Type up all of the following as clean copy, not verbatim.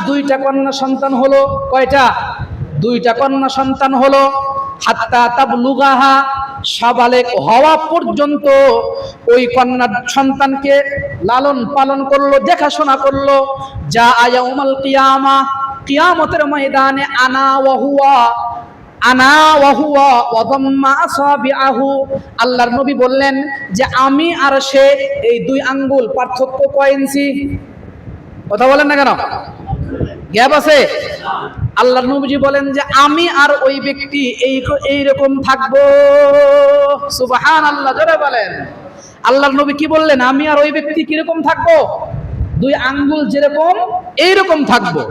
দুইটা কন্যা সন্তান হলো। কয়টা? দুইটা কন্যা সন্তান হলো। হাত্তা তাবলুগাহা, সাবালেক হওয়া পর্যন্ত ওই কন্যা সন্তানকে লালন পালন করলো, দেখাশোনা করলো। যা ইয়াউমাল কিয়ামা, কিয়ামতের ময়দানে আনা ওয়া হুয়া ওয়াদাম্মা আসাবিআহু, আল্লাহর নবী বললেন যে আমি আর সে, এই দুই আঙ্গুল পার্থক্য কয় ইঞ্চি? কথা বলেন না কেন? গ্যাপ আছে? আল্লাহর নবীজি বলেন যে আমি আর ওই ব্যক্তি এইরকম থাকবো। সুবহানাল্লাহ, জোরে বলেন। আল্লাহর নবী কি বললেন? আমি আর ওই ব্যক্তি কিরকম থাকবো? দুই আঙ্গুল যেরকম এইরকম থাকবো।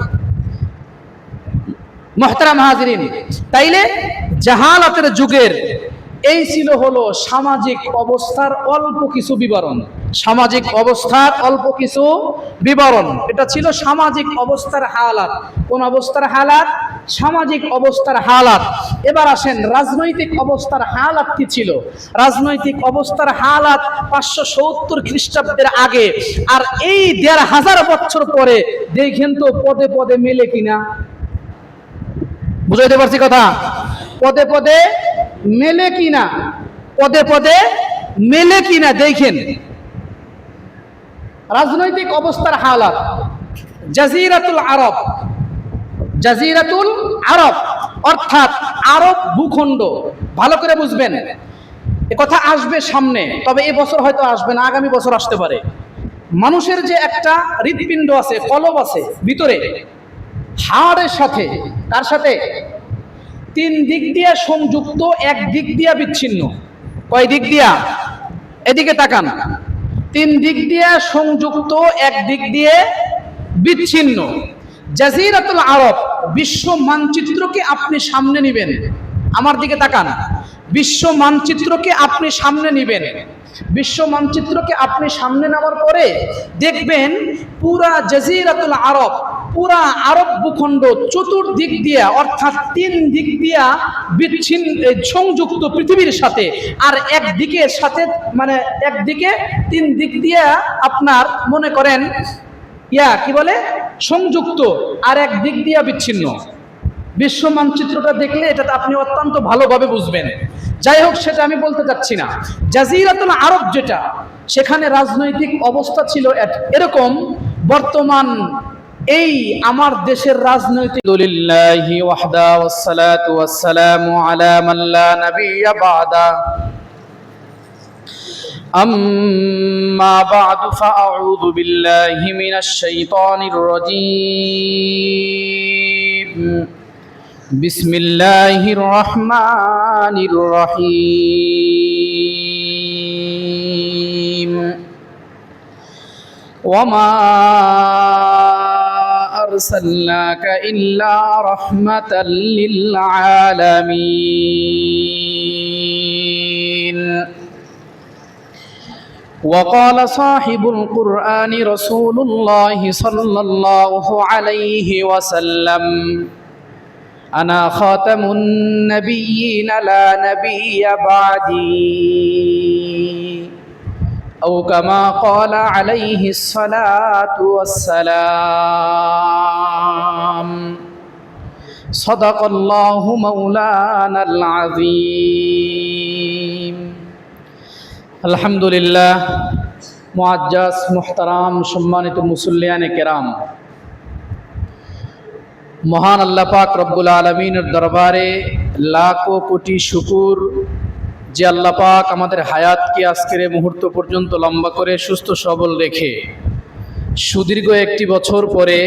মুহতারাম হাজিরিন, তাইলে জাহালাতের যুগের এই ছিল হলো সামাজিক অবস্থার অল্প কিছু বিবরণ। সামাজিক অবস্থার অল্প কিছু বিবরণ, এটা ছিল সামাজিক অবস্থার হালাত। কোন অবস্থার হালাত? সামাজিক অবস্থার হালাত। এবার আসেন রাজনৈতিক অবস্থার হালাত কি ছিল। রাজনৈতিক অবস্থার হালাত 570 খ্রিস্টাব্দের আগে আর এই 1500 বছর পরে দেখেন তো পদে পদে মেলে কিনা। বুঝাইতে পারছি কথা? পদে পদে মেলে কিনা, পদে পদে মেলে কিনা দেখেন। রাজনৈতিক অবস্থার হালাত। জাজিরাতুল আরব, জাজিরাতুল আরব অর্থাৎ আরব ভূখণ্ড। ভালো করে বুঝবেন, এ কথা আসবে সামনে, তবে এ বছর হয়তো আসবে না, আগামী বছর আসতে পারে। মানুষের যে একটা হৃৎপিণ্ড আছে, কলব আছে ভিতরে, হাড়ের সাথে, কার সাথে? 3 দিক দিয়ে সংযুক্ত, এক দিক দিয়া বিচ্ছিন্ন। কয় দিক দিয়া? এদিকে তাকান। 3 দিক দিয়ে সংযুক্ত, এক দিক দিয়ে বিচ্ছিন্ন। জাজিরাতুল আরব, বিশ্ব মানচিত্রকে আপনি সামনে নিবেন, আমার দিকে তাকান। বিশ্ব মানচিত্রকে আপনি সামনে নিবেন। বিশ্ব মানচিত্রকে আপনি সামনে নেওয়ার পরে দেখবেন পুরা জাজিরাতুল আরব, পুরা আরব ভূখণ্ড চতুর্দিক দিয়া অর্থাৎ 3 দিক দিয়া বিচ্ছিন্ন, সংযুক্ত পৃথিবীর সাথে। আর একদিকে সাথে, মানে একদিকে 3 দিক দিয়া আপনার মনে করেন কি বলে, সংযুক্ত, আর এক দিক দিয়া বিচ্ছিন্ন। বিশ্ব মানচিত্রটা দেখলে এটা আপনি অত্যন্ত ভালোভাবে বুঝবেন। যাই হোক, সেটা আমি বলতে চাচ্ছি না। জাজিরাতুল আরব যেটা, সেখানে রাজনৈতিক অবস্থা ছিল এরকম। বর্তমান এই আমার দেশের রাজনৈতিক, লিল্লাহি ওয়াহদা ওয়াসসালাতু ওয়াসসালামু আলা মান লা নাবিয়্যা বা'দা, আম্মা বা'দু ফাআউযু বিল্লাহি মিনাশ শাইতানির রাজীম। বিসমিল্লাহির রহমানির রহিম। ওয়ামা আরসালনাকা ইল্লা রাহমাতাল লিল আলামিন। وقال صاحب القرآن رسول الله صلى الله عليه وسلم: أنا خاتم النبيين لا نبي بعدي، أو كما قال عليه الصلاة والسلام. صدق الله مولانا العظيم. আলহামদুলিল্লাহ। মুআজ্জাজ, মুহতারাম, সম্মানিত মুসল্লিয়ানে কেরাম, মহান আল্লাহ পাক রব্বুল আলামিনের দরবারে লাখো কোটি শুকুর যে আল্লাহ পাক আমাদের হায়াতকে আজকের এই মুহূর্ত পর্যন্ত লম্বা করে সুস্থ সবল রেখে সুদীর্ঘ একটি বছর পরে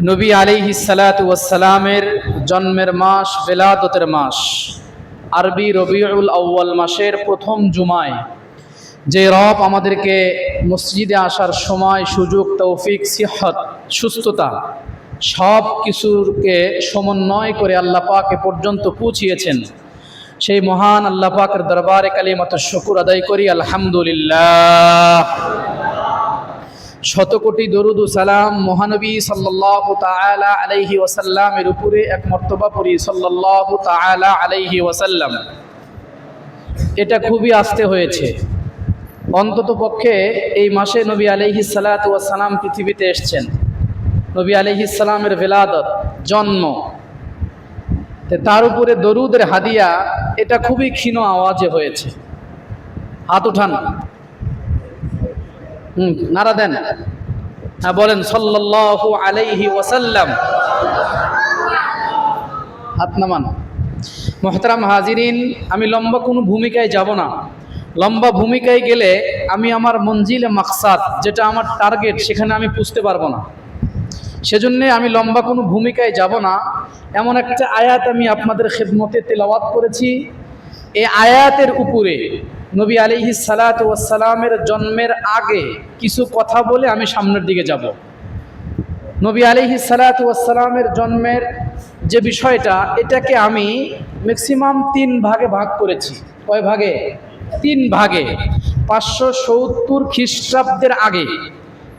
নবী আলাইহিস সালাতু ওয়াস সালামের জন্মের মাস, বেলাদতের মাস, আরবি রবিউল আউয়াল মাসের প্রথম জুমায় যে রব আমাদেরকে মসজিদে আসার সময়, সুযোগ, তৌফিক, সিহত, সুস্থতা সব কিছুকে সমন্বয় করে আল্লাহ পাক এ পর্যন্ত পৌঁছিয়েছেন, সেই মহান আল্লাহ পাকের দরবারে কালিমাতুশ শুকর আদায় করি আলহামদুলিল্লাহ। শত কোটি দরুদ ও সালাম মহানবী সাল্লাল্লাহু তাআলা আলাইহি ওয়াসাল্লামের উপরে এক মর্তবা পড়ি সাল্লাল্লাহু তাআলা আলাইহি ওয়াসাল্লাম। এটা খুবই আস্তে হয়েছে। অন্তত পক্ষে এই মাসে নবী আলাইহিস সালাতু ওয়াস সালাম পৃথিবীতে এসেছেন। নবী আলাইহিস সালামের ভেলাদত, জন্ম, তার উপরে দরুদের হাদিয়া, এটা খুবই ক্ষীণ আওয়াজে হয়েছে। হাত উঠান, নারা দেন, হ্যাঁ বলেন সাল্লাল্লাহু আলাইহি ওয়াসাল্লাম। হাত নামান। মুহতারাম হাজিরিন, আমি লম্বা কোনো ভূমিকায় যাব না। লম্বা ভূমিকায় গেলে আমি আমার মঞ্জিলে মাকসাদ, যেটা আমার টার্গেট, সেখানে আমি পুষতে পারবো না। সেজন্য আমি লম্বা কোনো ভূমিকায় যাব না। এমন একটা আয়াত আমি আপনাদের খেদমতে তেলাওয়াত করেছি। এই আয়াতের উপরে নবী আলাইহিস সালাতু ওয়াস সালামের জন্মের আগে কিছু কথা বলে আমি সামনের দিকে যাব। নবী আলাইহিস সালাতু ওয়াস সালামের জন্মের যে বিষয়টা, এটাকে আমি ম্যাক্সিমাম 3 ভাগে ভাগ করেছি। কয় ভাগে? 3 ভাগে। 570 খ্রিস্টাব্দের আগে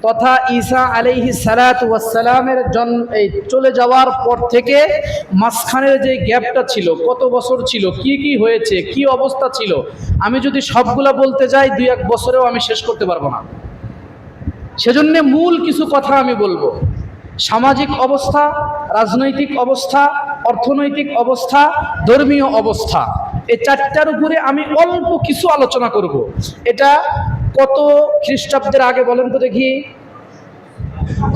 তথা ঈসা আলাইহিস সালাতু ওয়াস সালামের চলে যাওয়ার পর থেকে মাঝখানের যে গ্যাপটা ছিল, কত বছর ছিল, কি কি হয়েছে, কি অবস্থা ছিল, আমি যদি সবগুলা বলতে যাই 2-1 বছরেও আমি শেষ করতে পারবো না। সেজন্য মূল কিছু কথা আমি বলবো। সামাজিক অবস্থা, রাজনৈতিক অবস্থা, অর্থনৈতিক অবস্থা, ধর্মীয় অবস্থা, এই 4টার উপরে আমি অল্প কিছু আলোচনা করব। এটা কত খ্রিস্টাব্দের আগে বলেন তো দেখি?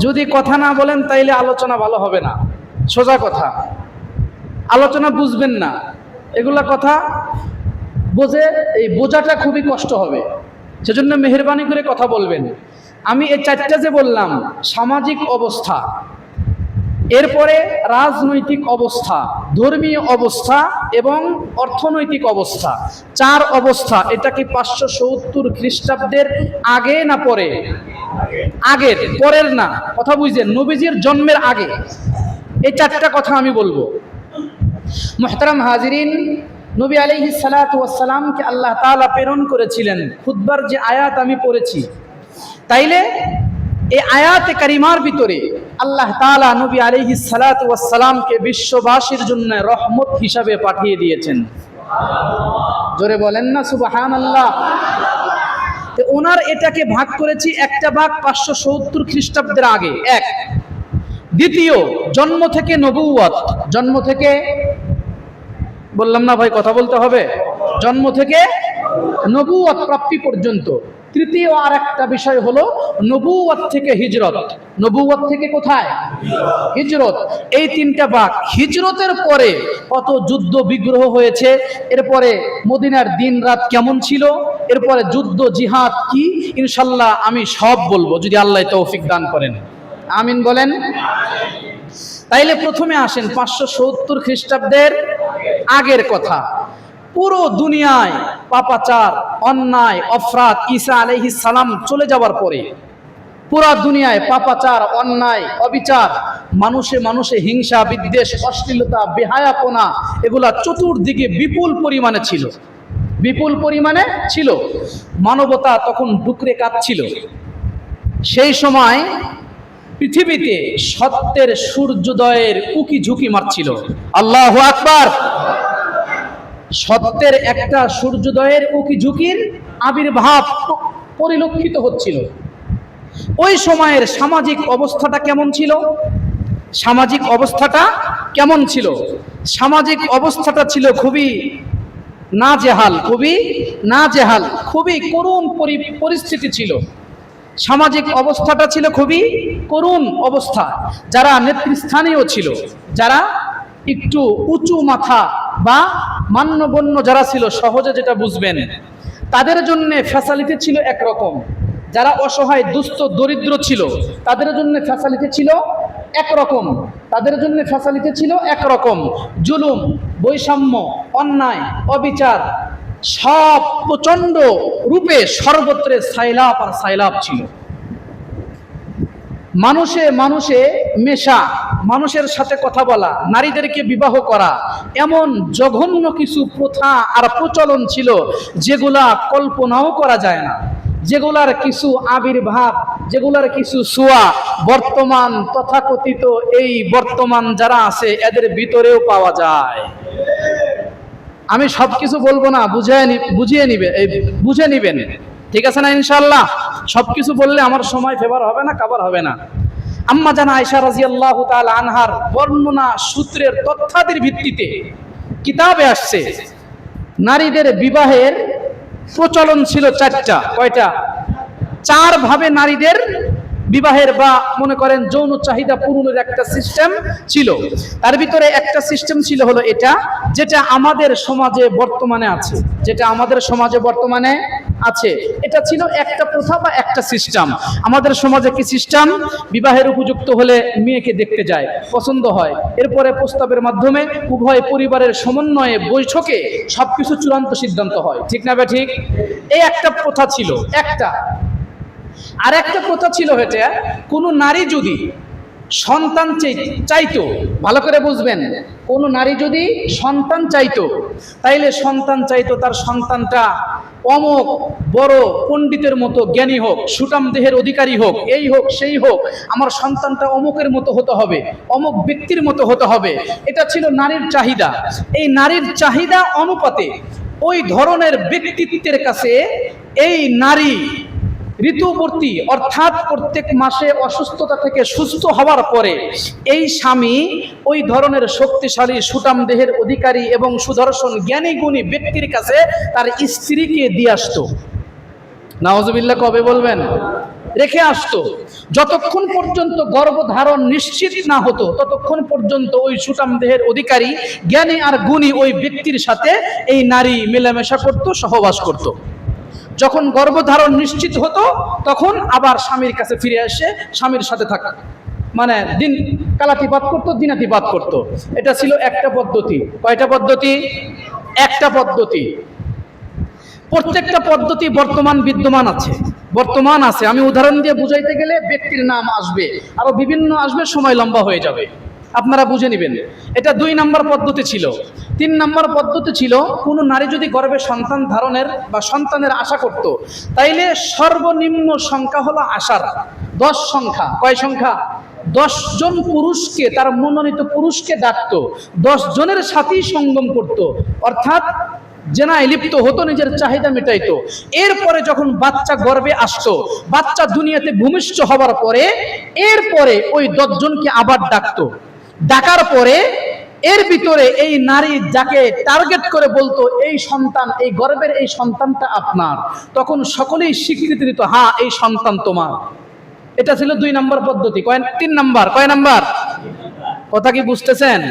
যদি কথা না বলেন তাইলে আলোচনা ভালো হবে না। সোজা কথা, আলোচনা বুঝবেন না। এগুলা কথা বোঝাটা খুবই কষ্ট হবে। সেজন্য মেহেরবানি করে কথা বলবেন। আমি এই 4টা যে বললাম, সামাজিক অবস্থা, এরপরে রাজনৈতিক অবস্থা, ধর্মীয় অবস্থা এবং অর্থনৈতিক অবস্থা, 4 অবস্থা। এটা কি 570 খ্রিস্টাব্দের আগে না পরে? আগের, পরের না। কথা বুঝছেন? নবীজির জন্মের আগে এই 4টা কথা আমি বলবো। মুহতারাম হাজিরিন, নবী আলাইহিস সালাতু ওয়াস সালামকে আল্লাহ তাআলা প্রেরণ করেছিলেন। খুতবার যে আয়াত আমি পড়েছি, তাইলে এই আয়াতে কারিমার ভিতরে আল্লাহ তাআলা নবী আলাইহিস সালাতু ওয়াস সালামকে বিশ্ববাসীর জন্য রহমত হিসাবে পাঠিয়ে দিয়েছেন। জোরে বলেন না সুবহানাল্লাহ। তো ওনার এটাকে ভাগ করেছি, একটা ভাগ 570 খ্রিস্টাব্দের আগে, এক। দ্বিতীয়, জন্ম থেকে নবুয়ত, জন্ম থেকে, বললাম না ভাই কথা বলতে হবে, জন্ম থেকে নবুয়ত প্রাপ্তি পর্যন্ত। তৃতীয় আর একটা বিষয় হলো নবুয়ত থেকে হিজরত। নবুয়ত থেকে কোথায়? হিজরত। এই 3টা ভাগ। হিজরতের পরে কত যুদ্ধ বিগ্রহ হয়েছে, এরপরে মদিনার দিন রাত কেমন ছিল, এরপরে যুদ্ধ জিহাদ কি, ইনশাল্লাহ আমি সব বলবো যদি আল্লাহ তৌফিক দান করেন। আমিন বলেন। তাইলে প্রথমে আসেন 570 খ্রিস্টাব্দের আগের কথা। পুরো দুনিয়ায় পাপাচার, অন্যায়, অপরাধ ঈসা আলাইহিস সালাম চলে যাওয়ার পরে পুরা দুনিয়ায় পাপাচার, অন্যায়, অবিচার, মানুষে মানুষে হিংসা, বিদ্বেষ, অশ্লীলতা, বেহায়াপনা, এগুলা চতুর্দিকে বিপুল পরিমাণে ছিল। বিপুল পরিমাণে ছিল। মানবতা তখন ডুকরে কাঁপছিল। সেই সময় পৃথিবীতে সত্যের সূর্যোদয়ের উকি ঝুঁকি মারছিল। আল্লাহু আকবার। সত্যের একটা সূর্যোদয়ের উকি ঝুঁকির আবির্ভাব পরিলক্ষিত হচ্ছিল। ওই সময়ের সামাজিক অবস্থাটা কেমন ছিল? সামাজিক অবস্থাটা কেমন ছিল? সামাজিক অবস্থাটা ছিল খুবই নাজেহাল, খুবই নাজেহাল, খুবই করুণ পরিস্থিতি ছিল। সামাজিক অবস্থাটা ছিল খুবই করুণ অবস্থা। যারা নেতৃস্থানীয় ছিল, যারা একটু উঁচু মাথা বা মান্যগণ্য যারা ছিল, সহজে যেটা বুঝবেন, তাদের জন্য ফ্যাসিলিটি ছিল একরকম। যারা অসহায়, দুস্থ, দরিদ্র ছিল, তাদের জন্য ফ্যাসিলিটি ছিল একরকম। তাদের জন্য ফ্যাসিলিটি ছিল একরকম। জুলুম, বৈষম্য, অন্যায়, অবিচার সব প্রচন্ড রূপে সর্বত্রে সাইলাপ আর সাইলাপ ছিল। মানুষে মানুষে মেশা, মানুষের সাথে কথা বলা, নারীদেরকে বিবাহ করা, এমন জঘন্য কিছু প্রথা আর প্রচলন ছিল যেগুলা কল্পনাও করা যায় না। যেগুলার কিছু আবির্ভাব, যেগুলার কিছু ছোঁয়া বর্তমান তথাকথিত এই বর্তমান যারা আছে এদের ভিতরেও পাওয়া যায়। আমি সব কিছু বলবো না, বুঝে নিবেন, ঠিক আছে না ইনশাল্লাহ? সব কিছু বললে আমার সময় ফেভার হবে না, কাভার হবে না। আম্মা জান আয়েশা রাদিয়াল্লাহু তাআলা আনহার বর্ণনা সূত্রের তথ্যাদির ভিত্তিতে কিতাবে আসছে নারীদের বিবাহের প্রচলন ছিল চারটা। কয়টা? চার ভাবে নারীদের বিবাহের বা মনে করেন যৌন চাহিদা পূরণের একটা সিস্টেম ছিল। তার ভিতরে একটা সিস্টেম ছিল হলো এটা, যেটা আমাদের সমাজে বর্তমানে আছে, যেটা আমাদের সমাজে বর্তমানে আছে। এটা ছিল একটা প্রথা বা একটা সিস্টেম। আমাদের সমাজে কি সিস্টেম? বিবাহের উপযুক্ত হলে মেয়েকে দেখতে যায়, পছন্দ হয়, এরপরে প্রস্তাবের মাধ্যমে উভয় পরিবারের সমন্বয়ে বৈঠকে সবকিছু চূড়ান্ত সিদ্ধান্ত হয়। ঠিক না বে ঠিক? এই একটা প্রথা ছিল একটা। আর একটা কথা ছিল এটা, কোনো নারী যদি সন্তান চাইতো, ভালো করে বুঝবেন, কোনো নারী যদি সন্তান চাইতো, তাইলে সন্তান চাইতো তার সন্তানটা অমুক বড় পণ্ডিতের মতো জ্ঞানী হোক, সুঠাম দেহের অধিকারী হোক, এই হোক সেই হোক, আমার সন্তানটা অমুকের মতো হতে হবে, অমুক ব্যক্তির মতো হতে হবে। এটা ছিল নারীর চাহিদা। এই নারীর চাহিদা অনুপাতে ওই ধরনের ব্যক্তিত্বের কাছে এই নারী ঋতুবর্তী অর্থাৎ প্রত্যেক মাসে অসুস্থতা থেকে সুস্থ হওয়ার পরে এই স্বামী ওই ধরনের শক্তিশালী সুঠাম দেহের অধিকারী এবং সুদর্শন জ্ঞানী গুণী ব্যক্তির কাছে তার স্ত্রীকে দিয়ে আসতো। নাউজুবিল্লাহ কবে বলবেন? রেখে আসতো। যতক্ষণ পর্যন্ত গর্ভধারণ নিশ্চিত না হতো ততক্ষণ পর্যন্ত ওই সুঠাম দেহের অধিকারী জ্ঞানী আর গুণী ওই ব্যক্তির সাথে এই নারী মেলামেশা করত, সহবাস করত। যখন গর্ভধারণ নিশ্চিত হতো তখন আবার স্বামীর কাছে ফিরে এসে স্বামীর সাথে থাকা, মানে দিন কালাতিপাত করতো, দিনাতিপাত করতো। এটা ছিল একটা পদ্ধতি। কয়টা পদ্ধতি? একটা পদ্ধতি। প্রত্যেকটা পদ্ধতি বর্তমান বিদ্যমান আছে, বর্তমান আছে। আমি উদাহরণ দিয়ে বুঝাইতে গেলে ব্যক্তির নাম আসবে, আরো বিভিন্ন আসবে, সময় লম্বা হয়ে যাবে, আপনারা বুঝে নেবেন। এটা 2 নম্বর পদ্ধতি ছিল। 3 নম্বর পদ্ধতি ছিল, কোনো নারী যদি গর্ভে সন্তান ধারণের বা সন্তানের আশা করত, তাইলে সর্বনিম্ন সংখ্যা হলো আশার 10 সংখ্যা। কয় সংখ্যা? 10 জন পুরুষকে, তার মনোনীত পুরুষকে ডাকতো, 10 জনের সাথেই সঙ্গম করত, অর্থাৎ জেনায় লিপ্ত হতো, নিজের চাহিদা মেটাইতো। এরপরে যখন বাচ্চা গর্ভে আসতো, বাচ্চা দুনিয়াতে ভূমিষ্ঠ হবার পরে এরপরে ওই 10 জনকে আবার ডাকতো। ডাকার পরে এর ভিতরে এই নারী যাকে টার্গেট করে বলতো এই সন্তান, এই গর্ভের এই সন্তানটা আপনার, তখন সকলেই স্বীকৃতি দিত, হ্যাঁ এই সন্তান তোমার। এটা ছিল 2 নম্বর পদ্ধতি। 3 নম্বর? কয় নম্বর? কথা কি বুঝতেছেন?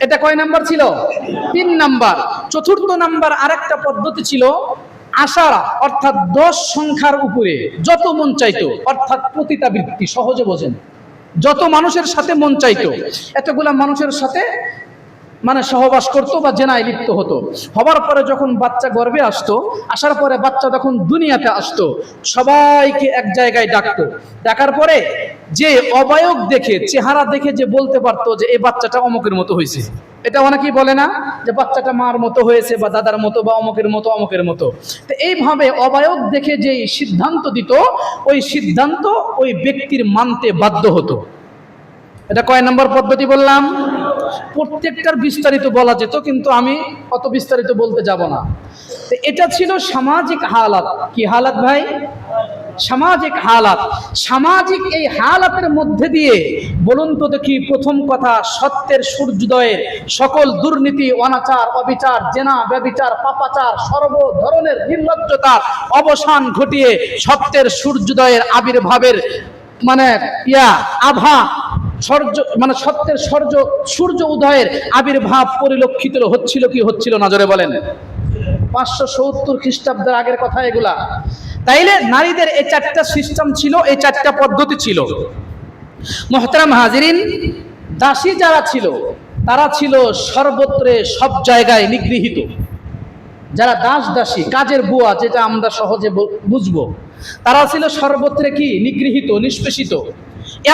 এটা কয় নাম্বার ছিল? 3 নাম্বার। 4র্থ নাম্বার আরেকটা পদ্ধতি ছিল আশারা, অর্থাৎ 10 সংখ্যার উপরে যত মন চাইতো, অর্থাৎ পতিতাবৃত্তি। সহজে বোঝেন, যত মানুষের সাথে মন চাইতো এতগুলা মানুষের সাথে মানে সহবাস করতো বা জেনায় লিপ্ত হতো। হবার পরে যখন বাচ্চা গর্ভে আসতো, আসার পরে বাচ্চা যখন দুনিয়াতে আসতো, সবাইকে এক জায়গায় ডাকতো। ডাকার পরে যে অবয়ব দেখে, চেহারা দেখে যে বলতে পারতো যে এই বাচ্চাটা অমুকের মতো হয়েছে। এটা অনেকেই বলে না যে বাচ্চাটা মার মতো হয়েছে বা দাদার মতো বা অমুকের মতো অমুকের মতো। তো এইভাবে অবয়ব দেখে যে সিদ্ধান্ত দিত, ওই সিদ্ধান্ত ওই ব্যক্তির মানতে বাধ্য হতো। এটা কয় নম্বর পদ্ধতি বললাম? প্রত্যেকটার বিস্তারিত বলা যেত, কিন্তু আমি অত বিস্তারিত বলতে যাব না। তো এটা ছিল সামাজিক হালাত। কি হালাত ভাই? সামাজিক হালাত। সামাজিক এই হালাতের মধ্যে দিয়ে বলুন তো দেখি, প্রথম কথা, সত্যের সূর্যোদয়ের সকল দুর্নীতি, অনাচার, অবিচার, জেনা, ব্যভিচার, পাপাচার, সর্ব ধরনের নির্লজ্জতার অবসান ঘটিয়ে সত্যের সূর্যোদয়ের আবির্ভাবের মানে আভা, মানে সত্যের সূর্য উদয়ের আবির্ভাব পরিলক্ষিত হচ্ছিল কি হচ্ছিল না? জোরে বলেন। 570 খ্রিস্টাব্দের আগের কথা এগুলা। তাইলে নারীদের এই 4টা সিস্টেম ছিল, এই 4টা পদ্ধতি ছিল। মুহতারাম হাজিরিন, দাসী যারা ছিল তারা ছিল সর্বত্রে সব জায়গায় নিগৃহীত। যারা দাস দাসী, কাজের বুয়া, যেটা আমরা সহজে বুঝবো, তারা ছিল সর্বত্রে কি? নিগৃহীত, নিষ্পেষিত।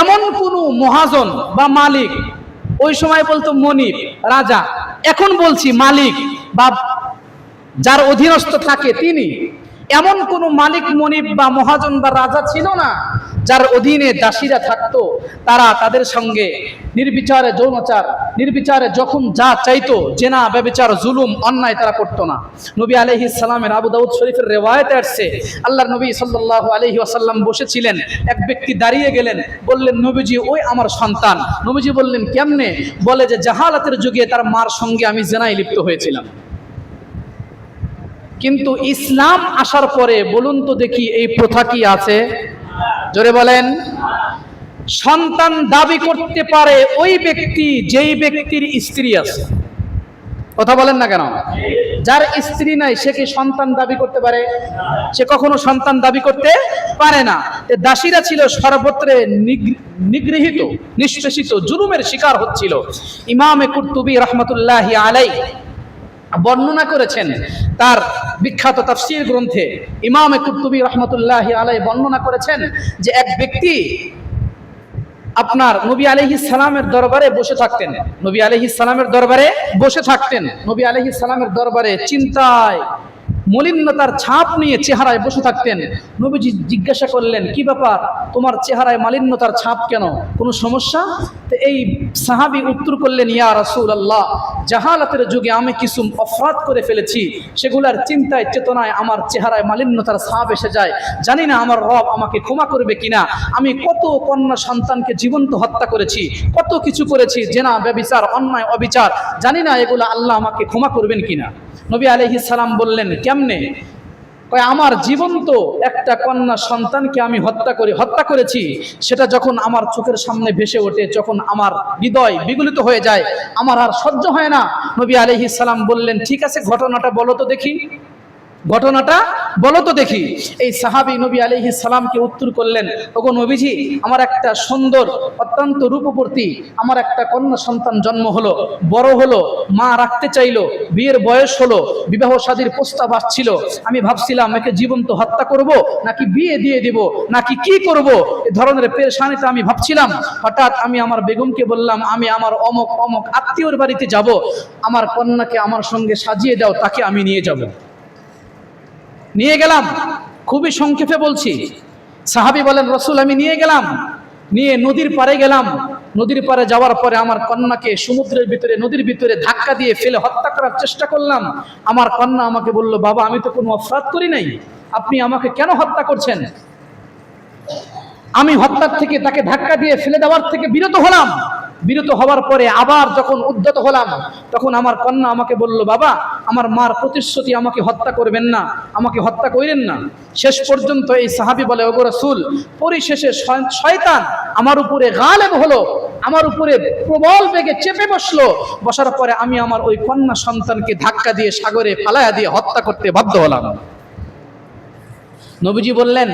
এমন কোনো মহাজন বা মালিক, ওই সময় বলতো মনিব, রাজা, এখন বলছি মালিক বা যার অধীনস্থ থাকে তিনি, এমন কোনো মালিক, মনিব বা মহাজন বা রাজা ছিল না যার অধীনে দাসীরা থাকতো, তারা তাদের সঙ্গে নির্বিচারে যৌনাচার, নির্বিচারে যখন যা চাইতো, জেনা, ব্যভিচার, জুলুম, অন্যায় তারা করতো না। নবী আলাইহিস সালামের আবু দাউদ শরীফের রিওয়ায়াতে আসছে, আল্লাহর নবী সাল্লাল্লাহু আলাইহি ওয়াসাল্লাম বসেছিলেন, এক ব্যক্তি দাঁড়িয়ে গেলেন, বললেন, নবীজি ওই আমার সন্তান। নবীজি বললেন, কেমনে? বলে যে জাহালাতের যুগে তার মার সঙ্গে আমি জেনায় লিপ্ত হয়েছিলাম। কিন্তু ইসলাম আসার পরে বলুন তো দেখি এই প্রথা কি আছে? জোরে বলেন। সন্তান দাবি করতে পারে ওই ব্যক্তি যেই ব্যক্তির স্ত্রী আছে। কথা বলেন না কেন? যার স্ত্রী নাই সে কি সন্তান দাবি করতে পারে? সে কখনো সন্তান দাবি করতে পারে না। দাসীরা ছিল সর্বত্রে নিগৃহীত, নিষ্পেষিত, জুলুমের শিকার হচ্ছিল। ইমামে কুরতুবী রাহমাতুল্লাহি আলাইহি বর্ণনা করেছেন তার বিখ্যাত তাফসীর গ্রন্থে। ইমামে কুরতুবী রাহমাতুল্লাহি আলাইহি বর্ণনা করেছেন যে এক ব্যক্তি আপনার নবী আলাইহিস সালামের দরবারে বসে থাকতেন। নবী আলাইহিস সালামের দরবারে বসে থাকতেন। নবী আলাইহিস সালামের দরবারে চিন্তায়, মলিনতার ছাপ নিয়ে চেহারায় বসে থাকতেন। নবীজি জিজ্ঞাসা করলেন, কি ব্যাপার, তোমার চেহারায় মালিন্যতার ছাপ কেন? কোনো সমস্যা? তো এই সাহাবী উত্তর করলেন, ইয়া রাসূলুল্লাহ, জাহালাতের যুগে আমি কিছু অপরাধ করে ফেলেছি, সেগুলার চিন্তায় চেতনায় আমার চেহারায় মালিন্যতার ছাপ এসে যায়। জানি না আমার রব আমাকে ক্ষমা করবে কিনা। আমি কত কন্যা সন্তানকে জীবন্ত হত্যা করেছি, কত কিছু করেছি, জেনা, ব্যভিচার, অন্যায়, অবিচার, জানি না এগুলো আল্লাহ আমাকে ক্ষমা করবেন কিনা। নবী আলাইহিস সালাম বললেন, কেমনে? কয়, আমার জীবন্ত একটা কন্যা সন্তানকে আমি হত্যা করেছি, সেটা যখন আমার চোখের সামনে ভেসে ওঠে, যখন আমার হৃদয় বিগলিত হয়ে যায়, আমার আর সহ্য হয় না। নবী আলাইহিস সালাম বললেন, ঠিক আছে, ঘটনাটা বলো তো দেখি, ঘটনাটা বলো তো দেখি। এই সাহাবী নবী আলাইহিস সালামকে উত্তর করলেন, ওগো নবীজি, আমার একটা সুন্দর, অত্যন্ত রূপবতী আমার একটা কন্যা সন্তান জন্ম হলো, বড় হলো, মা রাখতে চাইলো, বিয়ের বয়স হলো, বিবাহ শাদীর প্রস্তাব আসছিল। আমি ভাবছিলাম একে জীবন্ত হত্যা করব, নাকি বিয়ে দিয়ে দিব, নাকি কি করব, এই ধরনের পেরেশানিতে আমি ভাবছিলাম। হঠাৎ আমি আমার বেগমকে বললাম, আমি আমার অমক অমক আত্মীয়র বাড়িতে যাব, আমার কন্যাকে আমার সঙ্গে সাজিয়ে দাও, তাকে আমি নিয়ে যাব। নিয়ে গেলাম। খুবই সংক্ষেপে বলছি। সাহাবী বলেন, রাসূল, আমি নিয়ে গেলাম, নিয়ে নদীর পাড়ে গেলাম। নদীর পাড়ে যাওয়ার পরে আমার কন্যাকে সমুদ্রের ভিতরে, নদীর ভিতরে ধাক্কা দিয়ে ফেলে হত্যা করার চেষ্টা করলাম। আমার কন্যা আমাকে বলল, বাবা, আমি তো কোনো অপরাধ করি নাই, আপনি আমাকে কেন হত্যা করছেন? আমি হত্যার থেকে, তাকে ধাক্কা দিয়ে ফেলে দেওয়ার থেকে বিরত হলাম। বিরত হওয়ার পরে আবার যখন উদ্যত হলাম, তখন আমার কন্যা আমাকে বলল, বাবা, আমার মার প্রতিশ্রুতি, আমাকে হত্যা করবেন না, আমাকে হত্যা করেন না। শেষ পর্যন্ত এই সাহাবী বলে, ওগো রাসূল, পরিশেষে শয়তান আমার উপরে গালেব হলো, আমার উপরে প্রবল বেগে চেপে বসলো। বসার পরে আমি আমার ওই কন্যা সন্তানকে ধাক্কা দিয়ে সাগরে ফালায়া দিয়ে হত্যা করতে বাধ্য হলাম। নবীজি বললেন,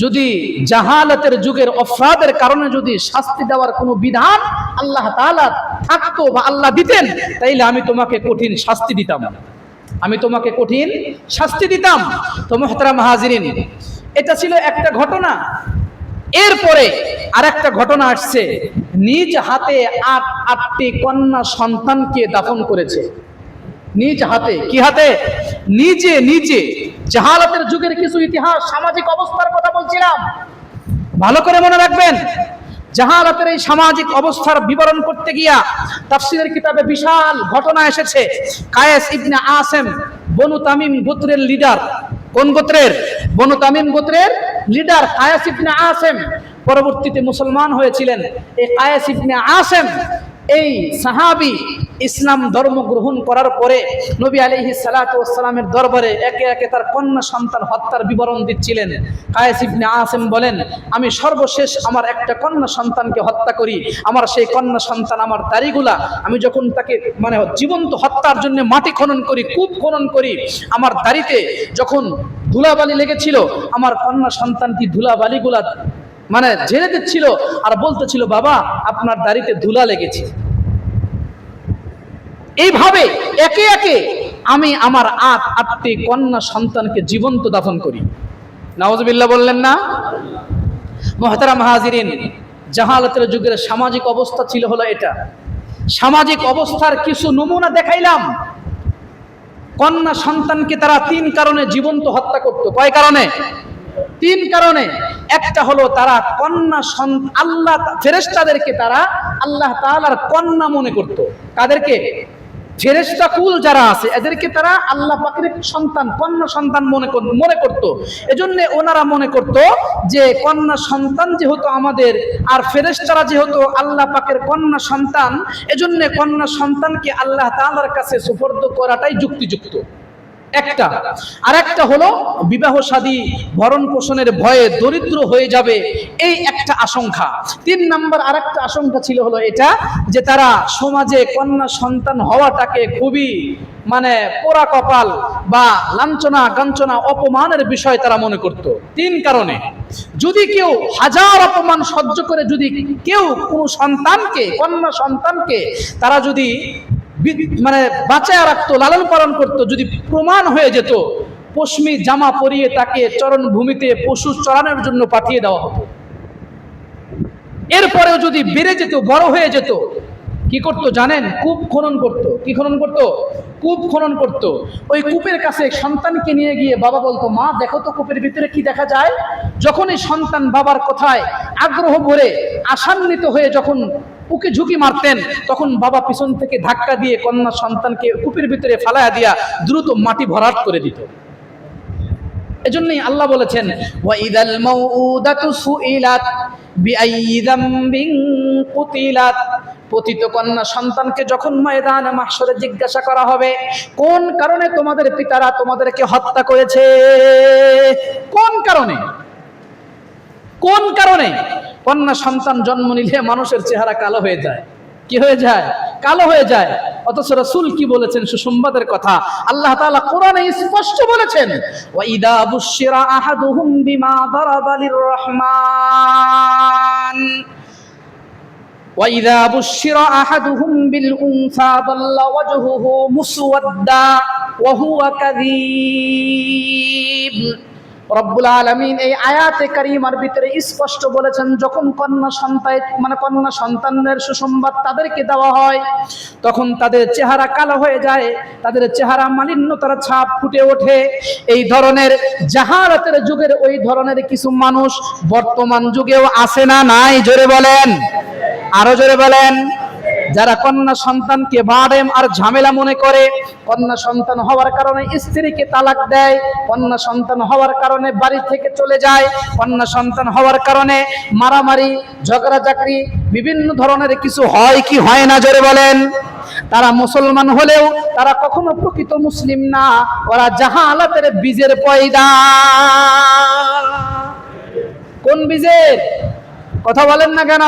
যদি জাহালাতের যুগের অপরাধের কারণে যদি শাস্তি দেওয়ার কোনো বিধান আল্লাহ তাআলা থাকতো বা আল্লাহ দিতেন, তাইলে আমি তোমাকে কঠিন শাস্তি দিতাম, আমি তোমাকে কঠিন শাস্তি দিতাম। তো মুহতারাম হাজিরিন, এটা ছিল একটা ঘটনা। এরপরে আরেকটা ঘটনা আসছে, নিজ হাতে আটটি কন্যা সন্তানকে দাফন করেছে। নিজ হাতে, কি হাতে? নিজে নিজে। জাহালাতের যুগের কিছু ইতিহাস, সামাজিক অবস্থার কথা বলছিলাম, ভালো করে মনে রাখবেন। জাহালাতের এই সামাজিক অবস্থার বিবরণ করতে গিয়া তাফসীরের কিতাবে বিশাল ঘটনা এসেছে। কায়েস ইবনে আসেম, বনু তামিম গোত্রের লিডার। কোন গোত্রের? বনু তামিম গোত্রের লিডার কায়েস ইবনে আসেম পরবর্তীতে মুসলমান হয়েছিলেন। এই কায়েস ইবনে আসেম, এই সাহাবী ইসলাম ধর্ম গ্রহণ করার পরে নবী আলাইহিস সালাতু ওয়াস সালামের দরবারে একে একে তার কন্যা সন্তান হত্যার বিবরণ দিচ্ছিলেন। কায়েস ইবনে আসেম বলেন, আমি সর্বশেষ আমার একটা কন্যা সন্তানকে হত্যা করি। আমার সেই কন্যা সন্তান, আমার দাড়িগুলা, আমি যখন তাকে জীবন্ত হত্যার জন্য মাটি খনন করি, কূপ খনন করি, আমার দাড়িতে যখন ধুলাবালি লেগেছিল, আমার কন্যা সন্তানটি ধুলাবালিগুলা ঝেড়ে দিচ্ছিল আর বলতেছিল, বাবা, আপনার দাড়িতে ধুলা লেগেছে। এইভাবে একে একে আমি আমার আটটি কন্যা সন্তানকে জীবন্ত দাফন করি। নাউজুবিল্লাহ বললেন না? মুহতারাম হাজিরিন, জাহালাতের যুগের সামাজিক অবস্থা ছিল হলো এটা। সামাজিক অবস্থার কিছু নমুনা দেখাইলাম। কন্যা সন্তানকে তারা 3 কারণে জীবন্ত হত্যা করত। কয় কারণে? 3 কারণে। একটা হলো তারা কন্যা আল্লাহ ফেরেশতাদেরকে তারা আল্লাহ তাআলার কন্যা মনে করত। কাদেরকে? ফেরেশতা কুল যারা আছে এদেরকে তারা আল্লাহ পাকের সন্তান, কন্যা সন্তান মনে করত। এজন্য ওনারা মনে করত যে কন্যা সন্তান যেহেতু আমাদের, আর ফেরেশতারা যেহেতু আল্লাহ পাকের কন্যা সন্তান, এজন্য কন্যা সন্তানকে আল্লাহ তাআলার কাছে সুপর্দ করাটাই যুক্তিযুক্ত একটা। আর একটা হলো বিবাহ শাদী ভরণ পোষণের ভয়ে দরিদ্র হয়ে যাবে, এই একটা আশঙ্কা। 3 নম্বর আরেকটা আশঙ্কা ছিল হলো এটা যে তারা সমাজে কন্যা সন্তান হওয়াটাকে খুবই পোড়া কপাল বা লাঞ্ছনা গাঞ্ছনা অপমানের বিষয় তারা মনে করত। 3 কারণে যদি কেউ হাজার অপমান সহ্য করে যদি কেউ কোনো সন্তানকে, কন্যা সন্তানকে তারা যদি বাঁচায় রাখতো, লালন পালন করতো, যদি প্রমাণ হয়ে যেত, পশমি জামা পরিয়ে তাকে চরণ ভূমিতে পশু চড়ানোর জন্য পাঠিয়ে দেওয়া হতো। এরপরেও যদি বেড়ে যেত, বড় হয়ে যেত, কি করতো জানেন? কূপ খনন করতো। কি খনন করতো? কূপ খনন করতো। ওই কূপের কাছে সন্তানকে নিয়ে গিয়ে বাবা বলতো, মা দেখো তো কূপের ভিতরে কি দেখা যায়। যখনই সন্তান বাবার কথায় আগ্রহ ভরে আশান্বিত হয়ে যখন উকি ঝুঁকি মারতেন, তখন বাবা পিছন থেকে ধাক্কা দিয়ে কন্যা সন্তানকে কূপের ভিতরে ফালায়া দিয়া দ্রুত মাটি ভরাট করে দিত। এজন্যই আল্লাহ বলেছেন, ওয়াইদাল মাউউদাতু সুইলাত বিআইয়ি যামবিন কুতিলাত। পতিত কন্যা সন্তানকে যখন ময়দানে মাহশরে জিজ্ঞাসা করা হবে, কোন কারণে তোমাদের পিতারা তোমাদেরকে হত্যা করেছে? কোন কারণে? কোন কারণে? কন্যা সন্তান জন্ম নিলে মানুষের চেহারা কালো হয়ে যায়। কি হয়ে যায়? কালো হয়ে যায়। অথচ রাসূল কি বলেছেন? সুসংবাদের কথা আল্লাহ তাআলা কোরআনে স্পষ্ট বলেছেন, ওয়াইদা বুশিরা আহাদুহুম বিমা দারাবা লিররহমান ওয়াইদা বুশিরা আহাদুহুম বিল উনসা দাল্লা ওয়াজহুহু মুসওয়াদ্দা ওয়া হুয়া কাযীব। রব্বুল আলামিন এই আয়াতে কারিমার ভিতরে স্পষ্ট বলেছেন, যখন কন্যা সন্তানের সুসংবাদ তাদেরকে দেওয়া হয়, তখন তাদের চেহারা কালো হয়ে যায়, তাদের চেহারা মালিন্যতার ছাপ ফুটে ওঠে। এই ধরনের জাহালাতের যুগের ওই ধরনের কিছু মানুষ বর্তমান যুগেও আছে না নাই? জোরে বলেন, আরো জোরে বলেন। যারা কন্যা সন্তানকে বাড়েম আর ঝামেলা মনে করে, কন্যা সন্তান হওয়ার কারণে স্ত্রীকে তালাক দেয়, কন্যা সন্তান হওয়ার কারণে বাড়ি থেকে চলে যায়, কন্যা সন্তান হওয়ার কারণে মারামারি ঝগড়াঝাটি বিভিন্ন ধরনের কিছু হয় কি হয় না? জোরে বলেন। তারা মুসলমান হলেও তারা কখনো প্রকৃত মুসলিম না, ওরা জাহালাতের বীজের পয়দা। কোন বীজের কথা বলেন না কেন?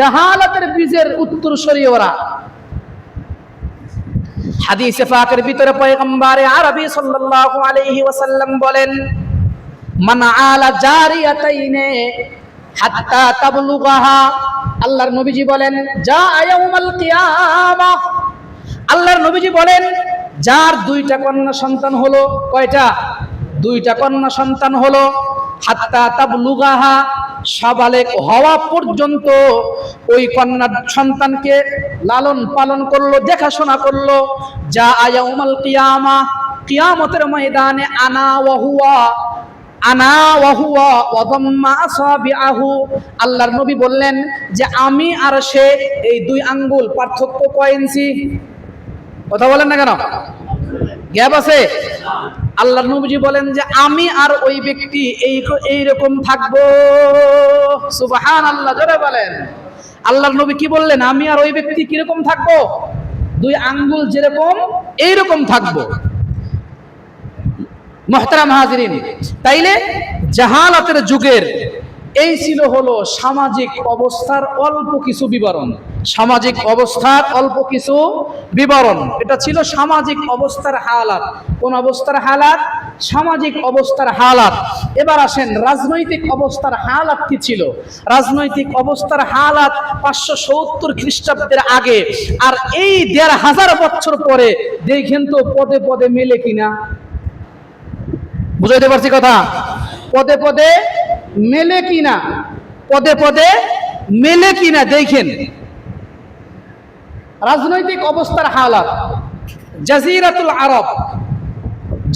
জাহালাতের বীজের উত্তরসূরি ওরা। হাদিসে পাকের ভিতরে পয়গম্বরে আরবি সাল্লাল্লাহু আলাইহি ওয়াসাল্লাম বলেন, মান আলা জারিয়াতাইনে হাত্তা তাবলুগাহা। আল্লাহর নবীজি বলেন, যা ইয়াউমাল কিয়ামাহ। আল্লাহর নবীজি বলেন, যার 2টা কন্যা সন্তান হলো, কয়টা? 2টা কন্যা সন্তান হলো, হাত্তা তাবলুগাহা, সাবালেক হওয়া পর্যন্ত ওই কন্যা সন্তানকে লালন পালন করলো, দেখাশোনা করলো। যা ইয়াউমাল কিয়ামা, কিয়ামতের ময়দানে আনা ওয়া হুয়া ওয়া দাম্মা আসাবিআহু। আল্লাহর নবী বললেন যে আমি আর সে, এই 2 আঙ্গুল পার্থক্য কয় ইঞ্চি? কথা বলেন না কেন? গ্যাপ আছে? আল্লাহর নবীজি বলেন যে আমি আর ওই ব্যক্তি এইরকম থাকবো। সুবহানাল্লাহ, জোরে বলেন। আল্লাহর নবী কি বললেন? আমি আর ওই ব্যক্তি কিরকম থাকবো? 2 আঙ্গুল যেরকম এইরকম থাকবো। মুহতারাম হাজিরিন, তাইলে জাহালাতের যুগের এই ছিল হলো সামাজিক অবস্থার অল্প কিছু বিবরণ। সামাজিক অবস্থার অল্প কিছু বিবরণ, এটা ছিল সামাজিক অবস্থার হালাত। কোন অবস্থার হালাত? সামাজিক অবস্থার হালাত। এবার আসেন রাজনৈতিক অবস্থার হালাত কি ছিল। রাজনৈতিক অবস্থার হালাত 570 খ্রিস্টাব্দের আগে, আর এই 1500 বছর পরে দেখেন তো পদে পদে মেলে কিনা। বুঝাইতে পারছি কথা? পদে পদে মেলে কিনা, পদে পদে মেলে কিনা দেখেন। রাজনৈতিক অবস্থার হালাত। জাজিরাতুল আরব,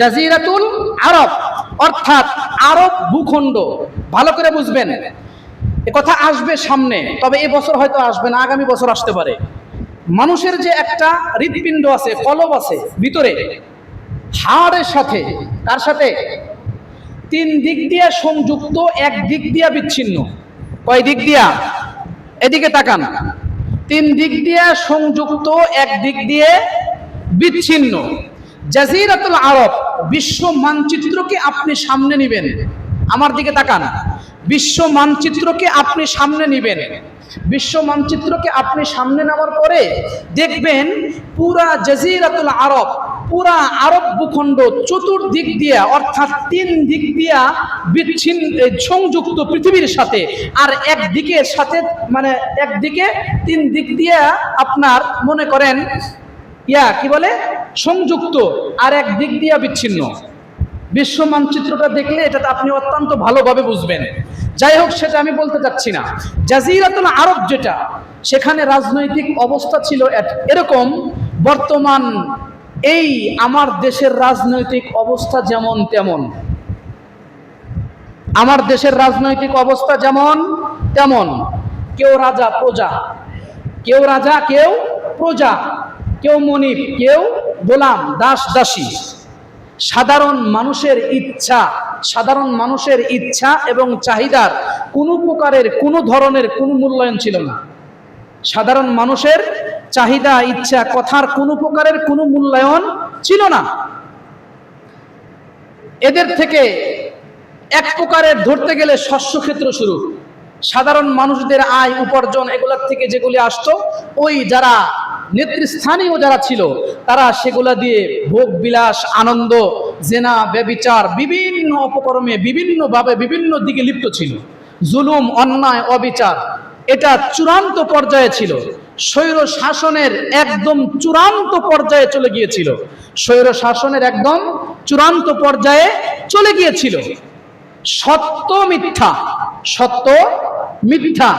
জাজিরাতুল আরব অর্থাৎ আরব ভূখণ্ড, ভালো করে বুঝবেন, এ কথা আসবে সামনে, তবে এ বছর হয়তো আসবে না, আগামী বছর আসতে পারে। মানুষের যে একটা হৃৎপিণ্ড আছে, কলব আছে ভিতরে, হাড়ের সাথে, তার সাথে তিন দিক দিয়ে সংযুক্ত, এক দিক দিয়া বিচ্ছিন্ন। কয় দিক দিয়া? এদিকে তাকান। তিন দিক দিয়ে সংযুক্ত, এক দিক দিয়ে বিচ্ছিন্ন। জাজিরাতুল আরব বিশ্ব মানচিত্রকে আপনি সামনে নিবেন, আমার দিকে তাকান। বিশ্ব মানচিত্রকে আপনি সামনে নিবেন, বিশ্ব মানচিত্রকে আপনি সামনে নেওয়ার পরে দেখবেন পুরা জাজিরাতুল আরব, পুরা আরব ভূখণ্ড চতুর্দিক দিয়া, অর্থাৎ তিন দিক দিয়া বিচ্ছিন্ন, সংযুক্ত পৃথিবীর সাথে। আর একদিকের সাথে, মানে একদিকে তিন দিক দিয়া আপনার মনে করেন কি বলে, সংযুক্ত, আর এক দিক দিয়া বিচ্ছিন্ন। বিশ্ব মানচিত্রটা দেখলে এটা আপনি অত্যন্ত ভালোভাবে বুঝবেন। যাই হোক, সেটা আমি বলতে চাচ্ছি না। জাজিরাতুল আরব যেটা, সেখানে রাজনৈতিক অবস্থা ছিল এরকম। বর্তমান এই আমার দেশের রাজনৈতিক অবস্থা যেমন তেমন, আমার দেশের রাজনৈতিক অবস্থা যেমন তেমন। কেউ রাজা প্রজা, কেউ রাজা কেউ প্রজা, কেউ মনিব কেউ গোলাম, দাস দাসী। সাধারণ মানুষের ইচ্ছা এবং চাহিদার কোনো প্রকারের, কোনো ধরনের কোনো মূল্যায়ন ছিল না। সাধারণ মানুষের চাহিদা, ইচ্ছা, কথার কোনো প্রকারের কোনো মূল্যায়ন ছিল না। এদের থেকে এক প্রকারের ধরতে গেলে শস্য ক্ষেত্র শুরু। সাধারণ মানুষদের আয় উপার্জন এগুলোর থেকে যেগুলি আসতো, ওই যারা নেতৃস্থানীয় যারা ছিল, তারা সেগুলা দিয়ে ভোগ বিলাস, আনন্দ, জেনা, ব্যভিচার, বিভিন্ন অপকর্মে বিভিন্নভাবে বিভিন্ন দিকে লিপ্ত ছিল। জুলুম, অন্যায়, অবিচার এটা চূড়ান্ত পর্যায়ে ছিল। স্বৈর শাসনের একদম চূড়ান্ত পর্যায়ে চলে গিয়েছিল, স্বৈর শাসনের একদম চূড়ান্ত পর্যায়ে চলে গিয়েছিল। সত্য মিথ্যা, সত্য মিথ্যা,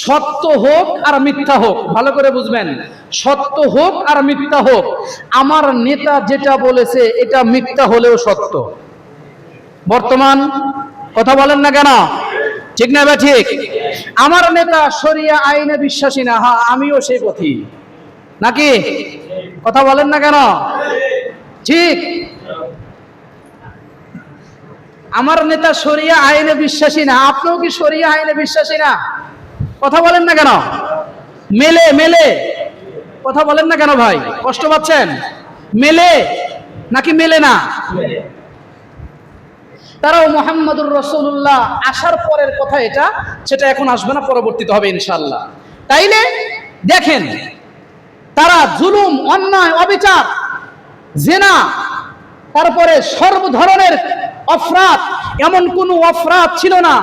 সত্য হোক আর মিথ্যা হোক, ভালো করে বুঝবেন, সত্য হোক আর মিথ্যা হোক, আমার নেতা যেটা বলেছে এটা মিথ্যা হলেও সত্য। বর্তমান কথা বলেন না কেন? ঠিক না? ঠিক। আমার নেতা শরিয়া আইনে বিশ্বাসী না, হ্যাঁ আমিও সেই পথি, নাকি? কথা বলেন না কেন? ঠিক। আমার নেতা শরিয়া আইনে বিশ্বাসী না, আপনিও কি শরিয়া আইনে বিশ্বাসী না? কথা বলেন না কেন? মেলে মেলে, কথা বলেন না কেন ভাই? কষ্ট পাচ্ছেন? মেলে নাকি মেলে না? তারাও মুহাম্মদুর রাসূলুল্লাহ আসার পরের কথা এটা, সেটা এখন আসবে না, পরবর্তীতে হবে ইনশাআল্লাহ। তাইলে দেখেন, তারা জুলুম, অন্যায়, অবিচার, জিনা, তারপরে সর্ব ধরনের অপরাধ, এমন কোন অপরাধ ছিল না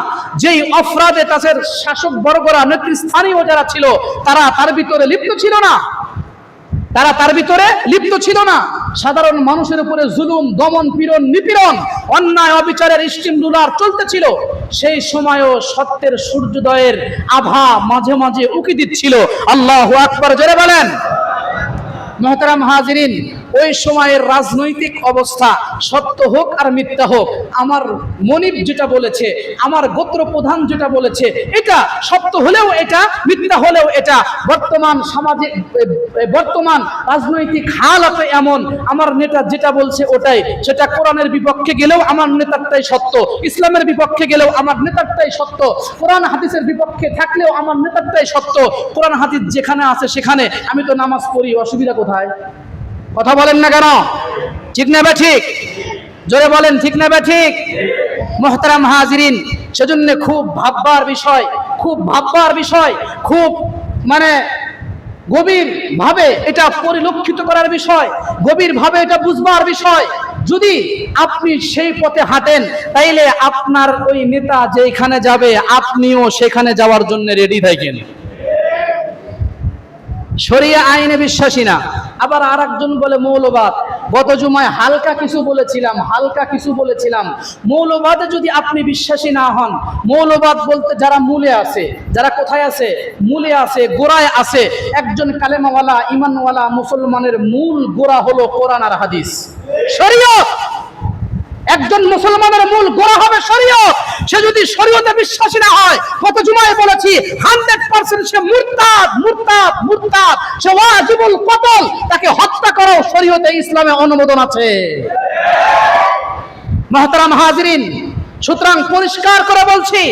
যেই অপরাধে তাদের শাসক বর্গরা, নেতৃস্থানীয় যারা ছিল, তারা তার ভিতরে লিপ্ত ছিল না, তারা তার ভিতরে লিপ্ত ছিল না। সাধারণ মানুষের উপরে জুলুম, দমন, পীড়ন, নিপীড়ন, অন্যায়, অবিচারের স্টিম রুলার চলতেছিল। সেই সময়ও সত্যের সূর্যোদয়ের আভা মাঝে মাঝে উকি দিচ্ছিল। আল্লাহু আকবার, জোরে বলেন। মুহতারাম হাজিরিন, ওই সময়ের রাজনৈতিক অবস্থা, সত্য হোক আর মিথ্যা হোক, আমার মনিব যেটা বলেছে, আমার গোত্র প্রধান যেটা বলেছে, এটা সত্য হলেও এটা, মিথ্যা হলেও এটা। বর্তমান সামাজিক, বর্তমান রাজনৈতিক হালাতে এমন, আমার নেতা যেটা বলছে ওটাই, সেটা কোরআনের বিপক্ষে গেলেও আমার নেতারটাই সত্য, ইসলামের বিপক্ষে গেলেও আমার নেতারটাই সত্য, কোরআন হাদিসের বিপক্ষে থাকলেও আমার নেতারটাই সত্য। কোরআন হাদিস যেখানে আছে সেখানে আমি তো নামাজ পড়ি, অসুবিধা কোথায়? কথা বলেন না কেন? ঠিক না? ঠিক। জোরে বলেন, ঠিক না? ঠিক। মুহতারাম হাজিরিন, সেজন্য খুব ভাববার বিষয়, খুব ভাববার বিষয়, খুব মানে গভীর ভাবে এটা পরিলক্ষিত করার বিষয়, গভীর ভাবে এটা বুঝবার বিষয়। যদি আপনি সেই পথে হাঁটেন, তাইলে আপনার ওই নেতা যেখানে যাবে, আপনিও সেখানে যাওয়ার জন্য রেডি থাকেন। শরিয়া আইনে বিশ্বাসী না। আবার আর একজন বলে মৌলবাদ। গত জুমায় হালকা কিছু বলেছিলাম। মৌলবাদে যদি আপনি বিশ্বাসী না হন, মৌলবাদ বলতে যারা মূলে আছে, যারা কোথায় আছে? মূলে আছে, গোড়ায় আছে। একজন কালেমাওয়ালা, ইমানওয়ালা মুসলমানের মূল গোড়া হলো কোরআন আর হাদিস, শরীয়ত। একজন মুসলমানের মূল গোড়া হবে শরীয়ত। সে যদি শরীয়তে বিশ্বাসী না হয়, গত জুমায় বলেছি 100% সে মুরতাদ মুরতাদ মুরতাদ, সে ওয়াজিবুল কতল, তাকে হত্যা করাও শরীয়তে ইসলামে অনুমোদন আছে। মুহতারাম হাজিরিন, সুতরাং পরিষ্কার করে বলছি,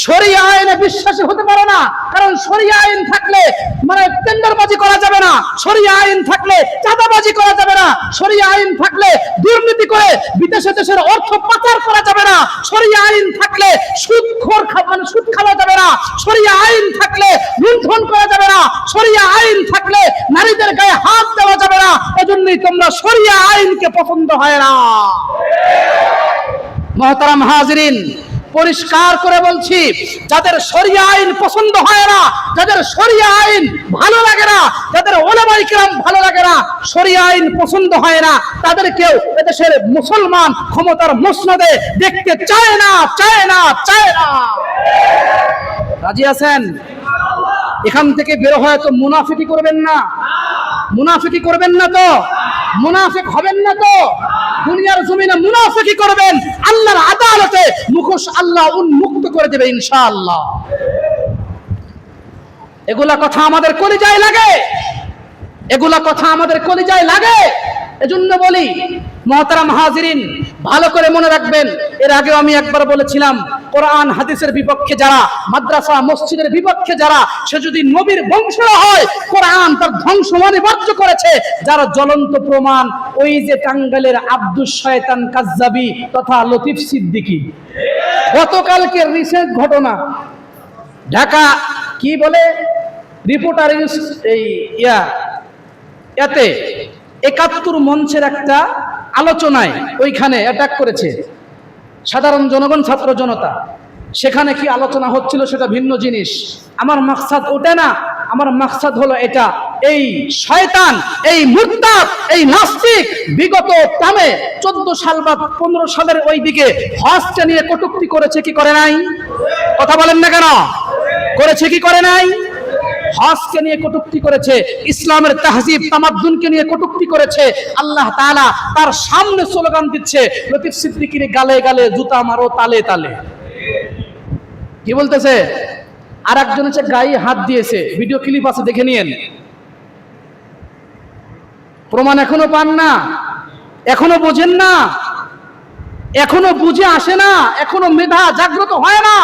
শরিয়া আইনে বিশ্বাসী হতে পারে না, কারণ শরিয়া আইন থাকলে মানে টেন্ডারবাজি করা যাবে না, শরিয়া আইন থাকলে চাঁদাবাজি করা যাবে না, শরিয়া আইন থাকলে দুর্নীতি করে বিদেশে দেশের অর্থ পাচার করা যাবে না, শরিয়া আইন থাকলে সুদখোর মানে সুদ খাওয়া যাবে না, শরিয়া আইন থাকলে লুণ্ঠন করা যাবে না, শরিয়া আইন থাকলে নারীদের গায়ে হাত দেওয়া যাবে না। এজন্যই তোমরা শরিয়া আইনকে পছন্দ হয় না। মুহতারাম হাজিরিন, পরিষ্কার করে বলছি, যাদের শরিয়া আইন পছন্দ হয় না, যাদের শরিয়া আইন ভালো লাগে না, যাদের উলামায়ে কিরাম ভালো লাগে না, শরিয়া আইন পছন্দ হয় না, তাদেরকেও এদেশের মুসলমান ক্ষমতার মসনদে দেখতে চায় না, চায় না, চায় না। রাজি আছেন? এখান থেকে বের হয়ে তো মুনাফিকি করবেন না, মুনাফিকি করবেন না তো, মুনাফিক হবেন না তো। দুনিয়ার জমিনে মুনাফিকি করবেন, আল্লাহর আদালতে মুখোশ আল্লাহ উন্মুক্ত করে দেবে ইনশাআল্লাহ। এগুলা কথা আমাদের কলিজায় লাগে, এগুলা কথা আমাদের কলিজায় লাগে। এজন্য বলি মুহতারাম হাজিরিন, ভালো করে মনে রাখবেন, এর আগেও আমি একবার বলেছিলাম, কোরআন হাদিসের বিপক্ষে যারা, মাদ্রাসা মসজিদের বিপক্ষে যারা, সে যদি নবীর বংশীয় হয়, কোরআন তার ধ্বংস অনিবার্য করেছে। যারা জ্বলন্ত প্রমাণ, ওই যে টাঙ্গাইলের আব্দুস শয়তান কাজ্জাবি তথা লতিফ সিদ্দিকী, গতকালকে রিসেন্ট ঘটনা, ঢাকা কি বলে রিপোর্টার এই এতে ৭১ মঞ্চের একটা আলোচনায় ওইখানে অ্যাটাক করেছে সাধারণ জনগণ, ছাত্র জনতা। সেখানে কি আলোচনা হচ্ছিল সেটা ভিন্ন জিনিস, আমার মাকসাদ ওটা না। আমার মাকসাদ হলো এটা, এই শয়তান, এই মুরতাদ, এই নাস্তিক বিগত টামে 14 সাল বা 15 সালের ওই দিকে হজকে নিয়ে কটূক্তি করেছে কি করে নাই? কথা বলেন না কেন? করেছে কি করে নাই? হজকে নিয়ে কটূক্তি করেছে, ইসলামের তাহজিব তামাদ্দুনকে নিয়ে কটূক্তি করেছে। আল্লাহ তাআলা তার সামনে স্লোগান দিচ্ছে, লতিফ সিদ্দিকীর গালে গালে জুতা মারো তালে তালে। কি বলতেছে? আর একজন হচ্ছে গায়ে হাত দিয়েছে, ভিডিও ক্লিপ আছে, দেখে নিয়েন। প্রমাণ এখনো পান না, এখনো বোঝেন না, এখনো বুঝে আসে না, এখনো মেধা জাগ্রত হয় না।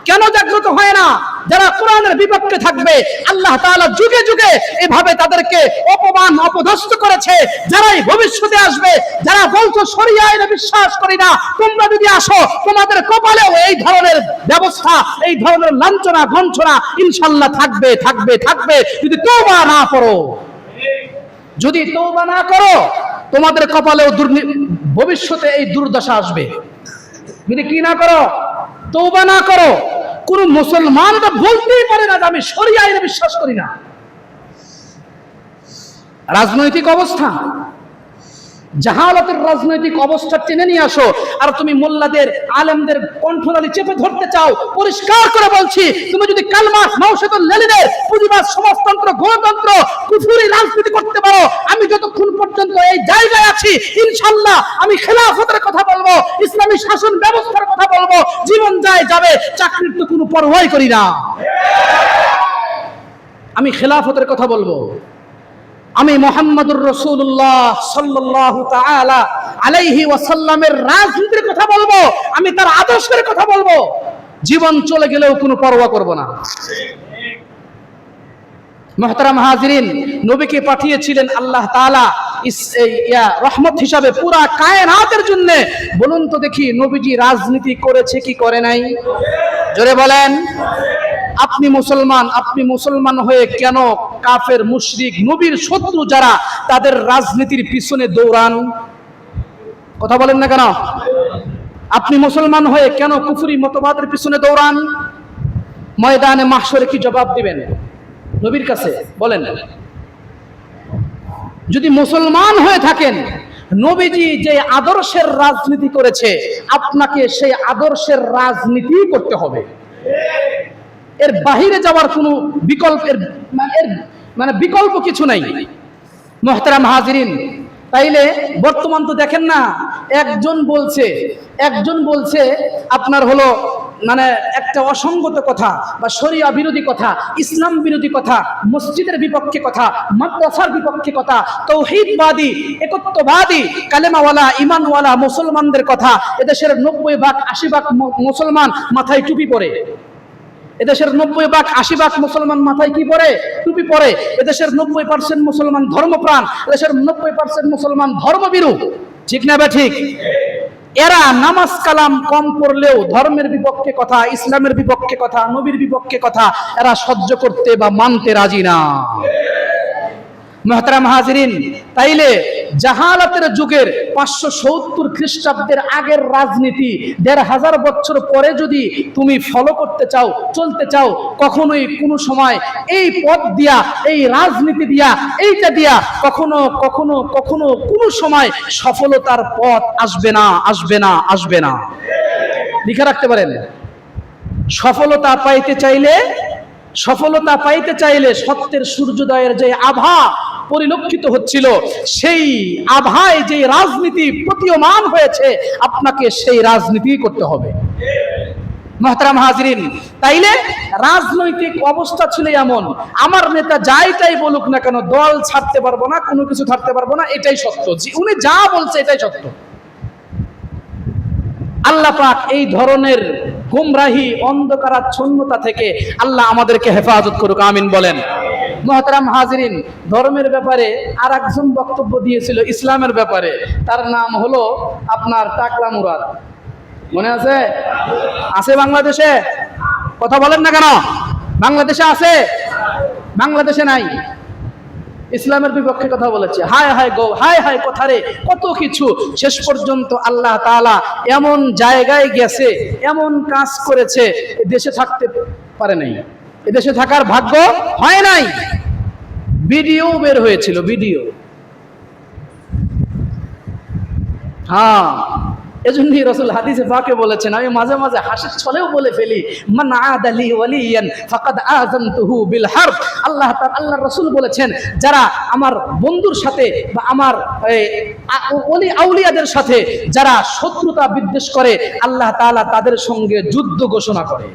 কেন জাগ্রত হয় না? যারা কোরআনের বিপক্ষে থাকবে, আল্লাহ তাআলা যুগে যুগে এভাবে তাদেরকে অপমান অপদস্থ করেছে। যারাই ভবিষ্যতে আসবে, যারা বলছো শরিয়া আইনে বিশ্বাস করি না, তোমরা যদি আসো, তোমাদের কপালেও এই ধরনের ব্যবস্থা, এই ধরনের লাঞ্ছনা গঞ্ছনা ইনশাআল্লাহ থাকবে, থাকবে, থাকবে। যদি তওবা না করো, যদি তওবা না করো, তোমাদের কপালেও ভবিষ্যতে এই দুর্দশা আসবে। যদি কি না করো, তওবা না করো। কোন মুসলমান তো বলতেই পারে না যে আমি শরিয়া আইনে বিশ্বাস করি না। রাজনৈতিক অবস্থা, জাহালাতের রাজনৈতিক অবস্থা টেনে নিয়ে আসো, আর তুমি মোল্লাদের আলেমদের কণ্ঠনালী চেপে ধরতে চাও। পরিষ্কার করে বলছি, তুমি যদি কালমা মাওশেতুল লেলিনের পুঁজিবাদ সমাজতন্ত্র গণতন্ত্র কুফরি রাজনীতি করতে পারো, আমি যতক্ষণ পর্যন্ত এই জায়গায় আছি ইনশাআল্লাহ আমি খেলাফতের কথা বলবো, ইসলামী শাসন ব্যবস্থার কথা বলবো। জীবন যায় যাবে, চাকরির তো কোনো পরোয়াই করি না, আমি খেলাফতের কথা বলবো। আমি মুহাম্মদুর রাসূলুল্লাহ সাল্লাল্লাহু তাআলা আলাইহি ওয়াসাল্লামের রাজনীতির কথা বলবো, আমি তার আদর্শের কথা বলবো। জীবন চলে গেলেও কোনো পরোয়া করব না। মুহতারাম হাজিরিন, নবীকে পাঠিয়েছিলেন আল্লাহ তাআলা রহমত হিসাবে পুরা কায়নাতের জন্য। বলুন তো দেখি, নবীজি রাজনীতি করেছে কি করে নাই? জোরে বলেন। আপনি মুসলমান, আপনি মুসলমান হয়ে কেন কাফের মুশরিক নবীর শত্রু যারা, তাদের রাজনীতির পিছনে দৌড়ান? কথা বলেন না কেন? আপনি মুসলমান হয়ে কেন কুফরি মতবাদের পিছনে দৌড়ান? ময়দানে মাহশরে কি জবাব দিবেন নবীর কাছে? বলেন। যদি মুসলমান হয়ে থাকেন, নবীজি যে আদর্শের রাজনীতি করেছে, আপনাকে সেই আদর্শের রাজনীতি করতে হবে। এর বাহিরে যাওয়ার কোনো বিকল্প কিছু নাই। মুহতারাম হাজিরিন, তাইলে বর্তমান তো দেখেন না, একজন বলছে আপনার হলো মানে একটা অসঙ্গত কথা বা শরিয়া বিরোধী কথা, ইসলাম বিরোধী কথা, মসজিদের বিপক্ষে কথা, মাদ্রাসার বিপক্ষে কথা, তৌহিদবাদী, একত্ববাদী, কালেমাওয়ালা, ইমানওয়ালা মুসলমানদের কথা। এদেশের 90-80% মুসলমান মাথায় টুপি পরে। এদেশের 90-80% মুসলমান মাথায় কি পরে? টুপি পরে। এদেশের 90% মুসলমান ধর্মপ্রাণ, এদেশের 90% মুসলমান ধর্মবিরু। ঠিক না? ঠিক। এরা নামাজ কালাম কম পড়লেও ধর্মের বিপক্ষে কথা, ইসলামের বিপক্ষে কথা, নবীর বিপক্ষে কথা এরা সহ্য করতে বা মানতে রাজি না। মুহতারাম হাজিরিন, তাইলে জাহালাতের যুগের 570 খ্রিস্টাব্দের আগের রাজনীতি 1500 বছর পরে যদি তুমি ফলো করতে চাও, চলতে চাও, কখনোই কোনো সময় এই পথ দিয়া, এই রাজনীতি দিয়া, এইটা দিয়া কখনো কখনো কখনো কোনো সময় সফলতার পথ আসবে না, আসবে না, আসবে না। লিখে রাখতে পারেন। সফলতা পাইতে চাইলে সত্যের সূর্যোদয়ের যে আভা পরিলক্ষিত হচ্ছিল, সেই আভায় যে রাজনীতি প্রতীয়মান হয়েছে, আপনাকে সেই রাজনীতি করতে হবে। মুহতারাম হাজিরিন, তাইলে রাজনৈতিক অবস্থা ছিল এমন, আমার নেতা যাইটাই বলুক না কেন, দল ছাড়তে পারবো না, কোনো কিছু ছাড়তে পারবো না, এটাই সত্য। উনি যা বলছে এটাই সত্য। আল্লাহ পাক এই ধরনের গুমরাহি, অন্ধকারাচ্ছন্নতা থেকে আল্লাহ আমাদেরকে হেফাজত করুক, আমিন বলেন। মুহতারাম হাজিরিন, ধর্মের ব্যাপারে আর একজন বক্তব্য দিয়েছিল ইসলামের ব্যাপারে, তার নাম হলো আপনার টাকলা মুরাদ। মনে আছে? আছে বাংলাদেশে? কথা বলেন না কেন? বাংলাদেশে আছে? বাংলাদেশে নাই। ইসলামের বিপক্ষে কথা বলেছে। হায় হায় গো, হায় হায় কথা রে, কত কিছু। শেষ পর্যন্ত আল্লাহ তাআলা এমন জায়গায় গেছে, এমন কাজ করেছে, দেশে থাকতে পারে নাই, এদেশে থাকার ভাগ্য হয় নাই। ভিডিও বের হয়েছিল, ভিডিও। হ্যাঁ, এজন্যই রাসূল হাদিসে পাকে বলেছেন, আমি মাঝে মাঝে হাসির ছলেও বলে ফেলি, মান আদালি ওয়ালিয়ান ফাকাদ আযানতুহু বিল হারব। আল্লাহর রাসূল বলেছেন, যারা আমার বন্ধুর সাথে বা আমার ওলি আউলিয়াদের সাথে যারা শত্রুতা বিদ্বেষ করে, আল্লাহ তাআলা তাদের সঙ্গে যুদ্ধ ঘোষণা করে।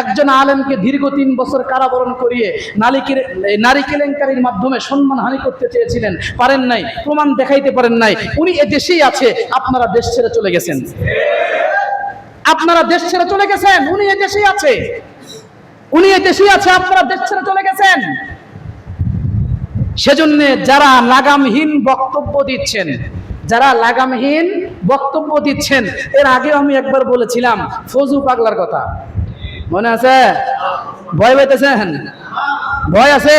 একজন আলেমকে দীর্ঘ 3 বছর কারাবরণ করিয়ে নারী কেলেঙ্কারির মাধ্যমে সম্মানহানি করতে চেয়েছিলেন, পারেন নাই, প্রমাণ দেখাইতে পারেন নাই। উনি এ দেশেই আছে, আপনারা দেশ ছেড়ে চলে গেছেন। আপনারা দেশ ছেড়ে চলে গেছেন, উনি এ দেশেই আছে, উনি এ দেশেই আছে, আপনারা দেশ ছেড়ে চলে গেছেন। সেজন্য যারা লাগামহীন বক্তব্য দিচ্ছেন, যারা লাগামহীন বক্তব্য দিচ্ছেন, এর আগেও আমি একবার বলেছিলাম ফজু পাগলার কথা, মনে আছে? ভয় পাইতেছেন? ভয় আছে?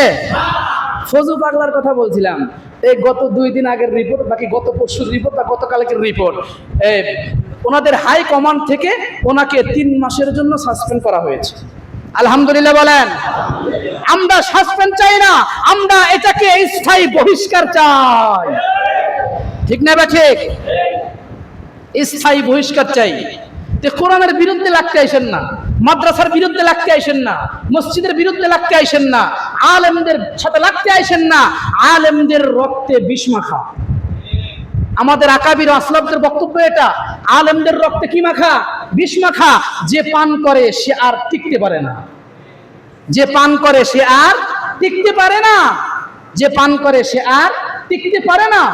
ফজু পাগলার কথা বলছিলাম। এই গত 2 দিন আগের রিপোর্ট, বাকি গত পরশুর রিপোর্ট বা গতকালকের রিপোর্ট, ওনাদের হাই কমান্ড থেকে ওনাকে 3 মাসের জন্য সাসপেন্ড করা হয়েছে। আলহামদুলিল্লাহ বলেন। আমরা সাসপেন্ড চাই না, আমরা এটাকে স্থায়ী বহিষ্কার চাই। ঠিক না বা ঠিক? স্থায়ী বহিষ্কার চাই। কোরআনের বিরুদ্ধে লাগতে আইসেন না, মাদ্রাসার বিরুদ্ধে লাগতে আইসেন না, মসজিদের বিরুদ্ধে লাগতে আইসেন না, আলেমদের সাথে লাগতে আইসেন না। আলেমদের রক্তে বিষ মাখা। আমাদের আকাবির আসলাফদের বক্তব্য এটা, আলেমদের রক্তে কি মাখা? বিষ মাখা। যে পান করে সে আর টিকতে পারে না, যে পান করে সে আর টিকতে পারে না, যে পান করে সে আর টিকতে পারে না।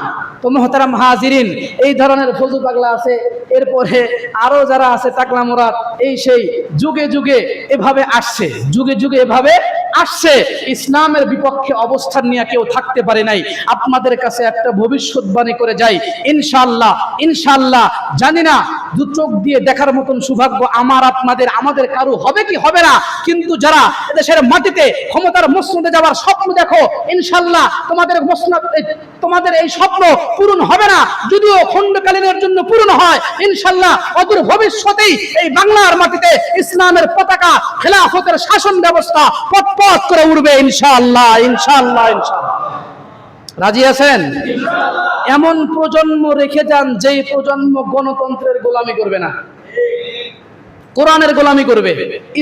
তো মুহতারাম হাজিরিন, এই ধরনের ফজু পাগলা আছে, এরপরে আরো যারা আছে টাকলা মুরাদ, এই সেই যুগে যুগে এভাবে আসছে, যুগে যুগে এভাবে আসছে। ইসলামের বিপক্ষে অবস্থান নিয়ে কেউ থাকতে পারে নাই। আপনাদের কাছে একটা ভবিষ্যৎবাণী করে যাই, ইনশাআল্লাহ, ইনশাআল্লাহ, জানি না দু চোখ দিয়ে দেখার মতন সৌভাগ্য আমার আপনাদের, আমাদের কারো হবে কি হবে না, কিন্তু যারা দেশের মাটিতে ক্ষমতার মসনদে যাওয়ার স্বপ্ন দেখো, ইনশাআল্লাহ তোমাদের এই স্বপ্ন পূরণ হবে না, যদিও খণ্ডকালীনের জন্য পূরণ হয়। ইনশাআল্লাহ অদূর ভবিষ্যতেই এই বাংলার মাটিতে ইসলামের পতাকা, খেলাফতের শাসন ব্যবস্থা পথ করে উঠবে ইনশাআল্লাহ, ইনশাআল্লাহ, ইনশাআল্লাহ। রাজি আছেন? এমন প্রজন্ম রেখে যান যেই প্রজন্ম গণতন্ত্রের গোলামি করবে না, কোরআনের গোলামি করবে,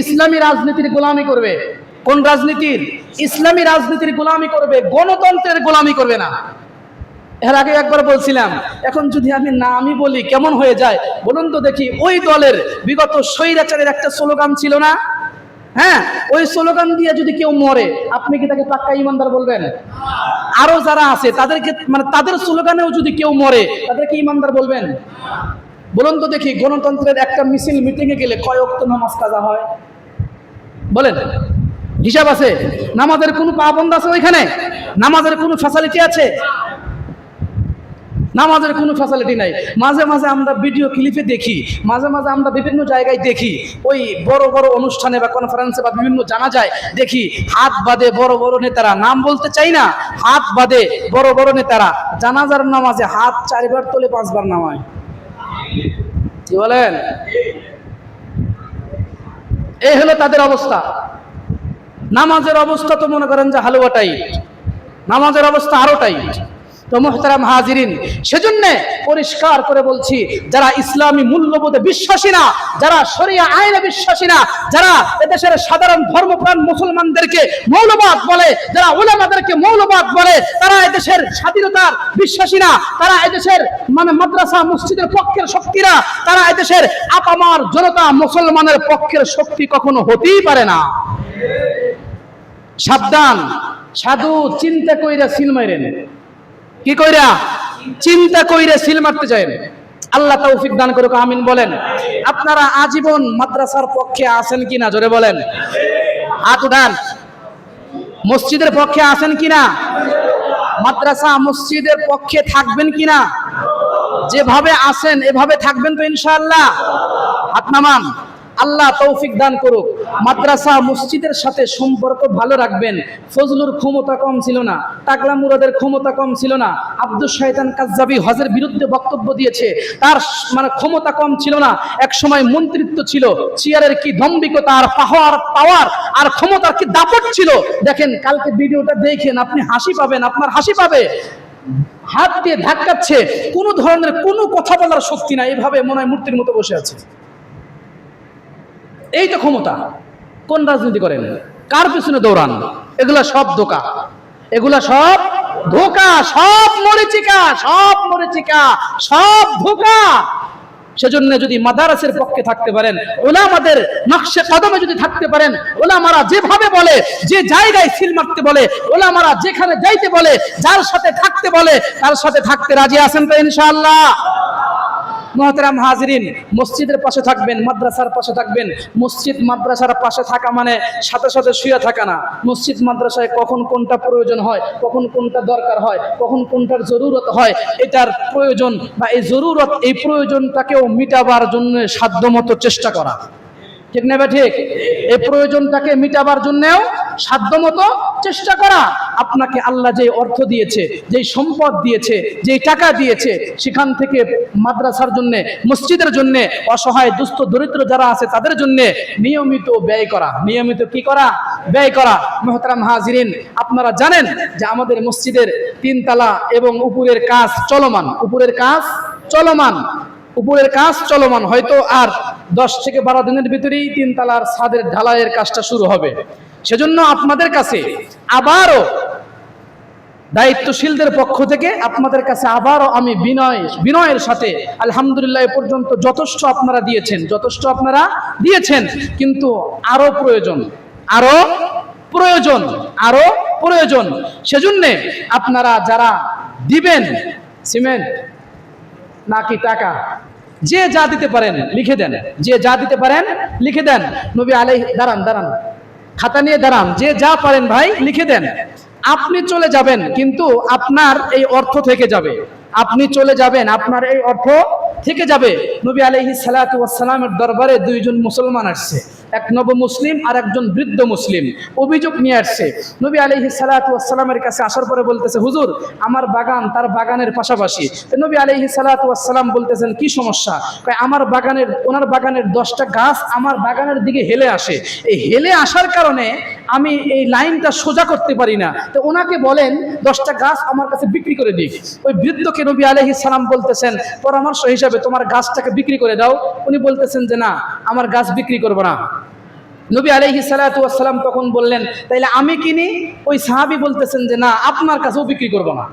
ইসলামী রাজনীতির গোলামি করবে। কোন রাজনীতির? ইসলামী রাজনীতির গোলামি করবে, গণতন্ত্রের গোলামি করবে না। এর আগে একবার বলছিলাম, এখন যদি আমি নামই বলি কেমন হয়ে যায় বলুন তো দেখি। ওই দলের বিগত স্বৈরাচারের একটা স্লোগান ছিল না? হ্যাঁ, ওই স্লোগান দিয়ে যদি কেউ মরে, আপনি কি তাকে পাক্কা ইমানদার বলবেন? আরো যারা আছে তাদেরকে, মানে তাদের স্লোগানেও যদি কেউ মরে, তাদেরকে ইমানদার বলবেন? বলুন তো দেখি, গণতন্ত্রের একটা মিছিল মিটিং এ গেলে কয় ওয়াক্ত নামাজ কাজা হয় বলেন? হিসাব আছে? নামাজের কোনো পাবন্দ আছে ওইখানে? নামাজের কোনো ফ্যাসিলিটি আছে? নামাজের কোনো ফ্যাসিলিটি নাই। মাঝে মাঝে আমরা ভিডিও ক্লিপে দেখি, মাঝে মাঝে আমরা বিভিন্ন জায়গায় দেখি, ওই বড় বড় অনুষ্ঠানে বা কনফারেন্সে বা বিভিন্ন জানাজায় দেখি হাত বাঁধে বড় বড় নেতারা, নাম বলতে চাই না, হাত বাঁধে বড় বড় নেতারা জানাজার নামাজে হাত 4 বার তোলে, 5 বার নামায়। কি বলেন? এই হলো তাদের অবস্থা। নামাজের অবস্থা তো মনে করেন যে হালুয়া টাইট, নামাজের অবস্থা আরো টাইট। তো মুহতারাম হাজিরিন, সেজন্য পরিষ্কার করে বলছি, যারা ইসলামী মূল্যবোধে বিশ্বাসী না, যারা শরিয়া আইনে বিশ্বাসী না, যারা এদেশের সাধারণ ধর্মপ্রাণ মুসলমানদেরকে মৌলবাদ বলে, যারা উলামাদেরকে মৌলবাদ বলে, তারা এদেশের স্বাধীনতার বিশ্বাসী না, তারা এদেশের মাদ্রাসা মসজিদের পক্ষের শক্তিরা, তারা এদেশের আপামার জনতা মুসলমানের পক্ষের শক্তি কখনো হতেই পারে না। সাবধান, সাধু চিন্তা কইরা সিল মাইরেন। কি কইরা? চিন্তা কইরা সিল মারতে চায়। আল্লাহ তৌফিক দান করুক, আমিন বলেন। আপনারা আজীবন মাদ্রাসার পক্ষে আছেন কিনা জোরে বলেন? হাত উঠান। মসজিদের পক্ষে আছেন কিনা? মাদ্রাসা মসজিদের পক্ষে থাকবেন কিনা? যেভাবে আছেন এভাবে থাকবেন তো ইনশাআল্লাহ? হাত নামান। আল্লাহ তৌফিক দান করুক। মাদ্রাসা মসজিদের সাথে সম্পর্ক ভালো রাখবেন। ফজলুর ক্ষমতা কম ছিল না, টাকলা মুরাদের ক্ষমতা কম ছিল না, আব্দুস শয়তান কাজ্জাবি হজের বিরুদ্ধে বক্তব্য দিয়েছে, তার ক্ষমতা কম ছিল না। এক সময় মন্ত্রিত্ব ছিল, চেয়ারের কি দম্ভিকতা আর পাওয়ার আর ক্ষমতার কি দাপট ছিল। দেখেন কালকে ভিডিওটা দেখেন, আপনি হাসি পাবেন, আপনার হাসি পাবে। হাত দিয়ে ধাক্কাচ্ছে, কোনো ধরনের কোনো কথা বলার শক্তি নাই, এভাবে মনে হয় মূর্তির মতো বসে আছে। এই তো ক্ষমতা। কোন রাজনীতি করেন? কার পিছনে দৌড়ান? এগুলা সব ধোঁকা, এগুলা সব ধোঁকা, সব মরিচিকা, সব মরিচিকা, সব ধোঁকা। সেজন্য যদি মাদ্রাসার পক্ষে থাকতে পারেন, উলামাদের নকশে কদমে যদি থাকতে পারেন, উলামারা যেভাবে বলে, যে জায়গায় সিল মারতে বলে, উলামারা যেখানে যাইতে বলে, যার সাথে থাকতে বলে, তার সাথে থাকতে রাজি আছেন তো ইনশাআল্লাহ? মুহতারাম হাজিরিন, মসজিদের পাশে থাকবেন, মাদ্রাসার পাশে থাকবেন। মসজিদ মাদ্রাসার পাশে থাকা মানে সাথে সাথে শুয়ে থাকা না। মসজিদ মাদ্রাসায় কখন কোনটা প্রয়োজন হয়, কখন কোনটা দরকার হয়, কখন কোনটার জরুরত হয়, এটার প্রয়োজন বা এই জরুরত, এই প্রয়োজনটাকেও মিটাবার জন্য সাধ্যমতো চেষ্টা করা। ঠিক না বা ঠিক? এই প্রয়োজনটাকে মিটাবার জন্যও সাধ্যমতো চেষ্টা করা। আপনাকে আল্লাহ যে অর্থ দিয়েছে, যেই সম্পদ দিয়েছে, যেই টাকা দিয়েছে, সেখান থেকে মাদ্রাসার জন্য, মসজিদের জন্য, অসহায় দুস্থ দরিদ্র যারা আছে তাদের জন্য নিয়মিত ব্যয় করা। নিয়মিত কি করা? ব্যয় করা। মুহতারাম হাজিরিন, আপনারা জানেন যে আমাদের মসজিদের 3 তলা এবং উপরের কাজ চলমান, উপরের কাজ চলমান, উপরের কাজ চলমান। হয়তো আর 10 থেকে 12 দিনের ভিতরেই 3 তলার ছাদের ঢালাইয়ের কাজটা শুরু হবে। সেজন্য আপনাদের কাছে আবারও, দায়িত্বশীলদের পক্ষ থেকে আপনাদের কাছে আবারও আমি বিনয়ের সাথে, আলহামদুলিল্লাহ এ পর্যন্ত যথেষ্ট আপনারা দিয়েছেন, যথেষ্ট আপনারা দিয়েছেন, কিন্তু আরো প্রয়োজন, আরো প্রয়োজন, আরো প্রয়োজন। সেজন্যে আপনারা যারা দিবেন, সিমেন্ট নাকি টাকা, যে যা দিতে পারেন লিখে দেন, যে যা দিতে পারেন লিখে দেন। নবী আলাইহি, দাঁড়ান দাঁড়ান, খাতা নিয়ে দাঁড়ান, যে যা পারেন ভাই লিখে দেন। আপনি চলে যাবেন কিন্তু আপনার এই অর্থ থেকে যাবে। আপনি চলে যাবেন, আপনার এই অর্থ থেকে যাবে। নবী আলাইহিস সালাতু ওয়াস সালামের দরবারে 2 জন মুসলমান আসছে, এক নব মুসলিম আর একজন বৃদ্ধ মুসলিম। অভিযোগ নিয়ে আসছে। নবী আলাইহিস সালাতু ওয়াস সালামের কাছে আসার পরে বলতেছে, হুজুর আমার বাগান তার বাগানের পাশাপাশি। নবী আলাইহিস সালাতু ওয়াস সালাম বলতেছেন, কি সমস্যা? কয় আমার বাগানের, ওনার বাগানের 10টা গাছ আমার বাগানের দিকে হেলে আসে, এই হেলে আসার কারণে আমি এই লাইনটা সোজা করতে পারি না, তো ওনাকে বলেন 10টা গাছ আমার কাছে বিক্রি করে দিক। ওই বৃদ্ধকে নবী আলাইহিস সালাম বলতেছেন, পরামর্শ হিসাবে তোমার গাছটাকে বিক্রি করে দাও। উনি বলতেছেন যে না, আমার গাছ বিক্রি করবো না। নবী আলাইহিস সালাতু ওয়াস সালাম তখন বললেন, তাইলে আমি কিনি? ওই সাহাবী বলতেছেন যে না, আপনার কাছেও বিক্রি করবো না।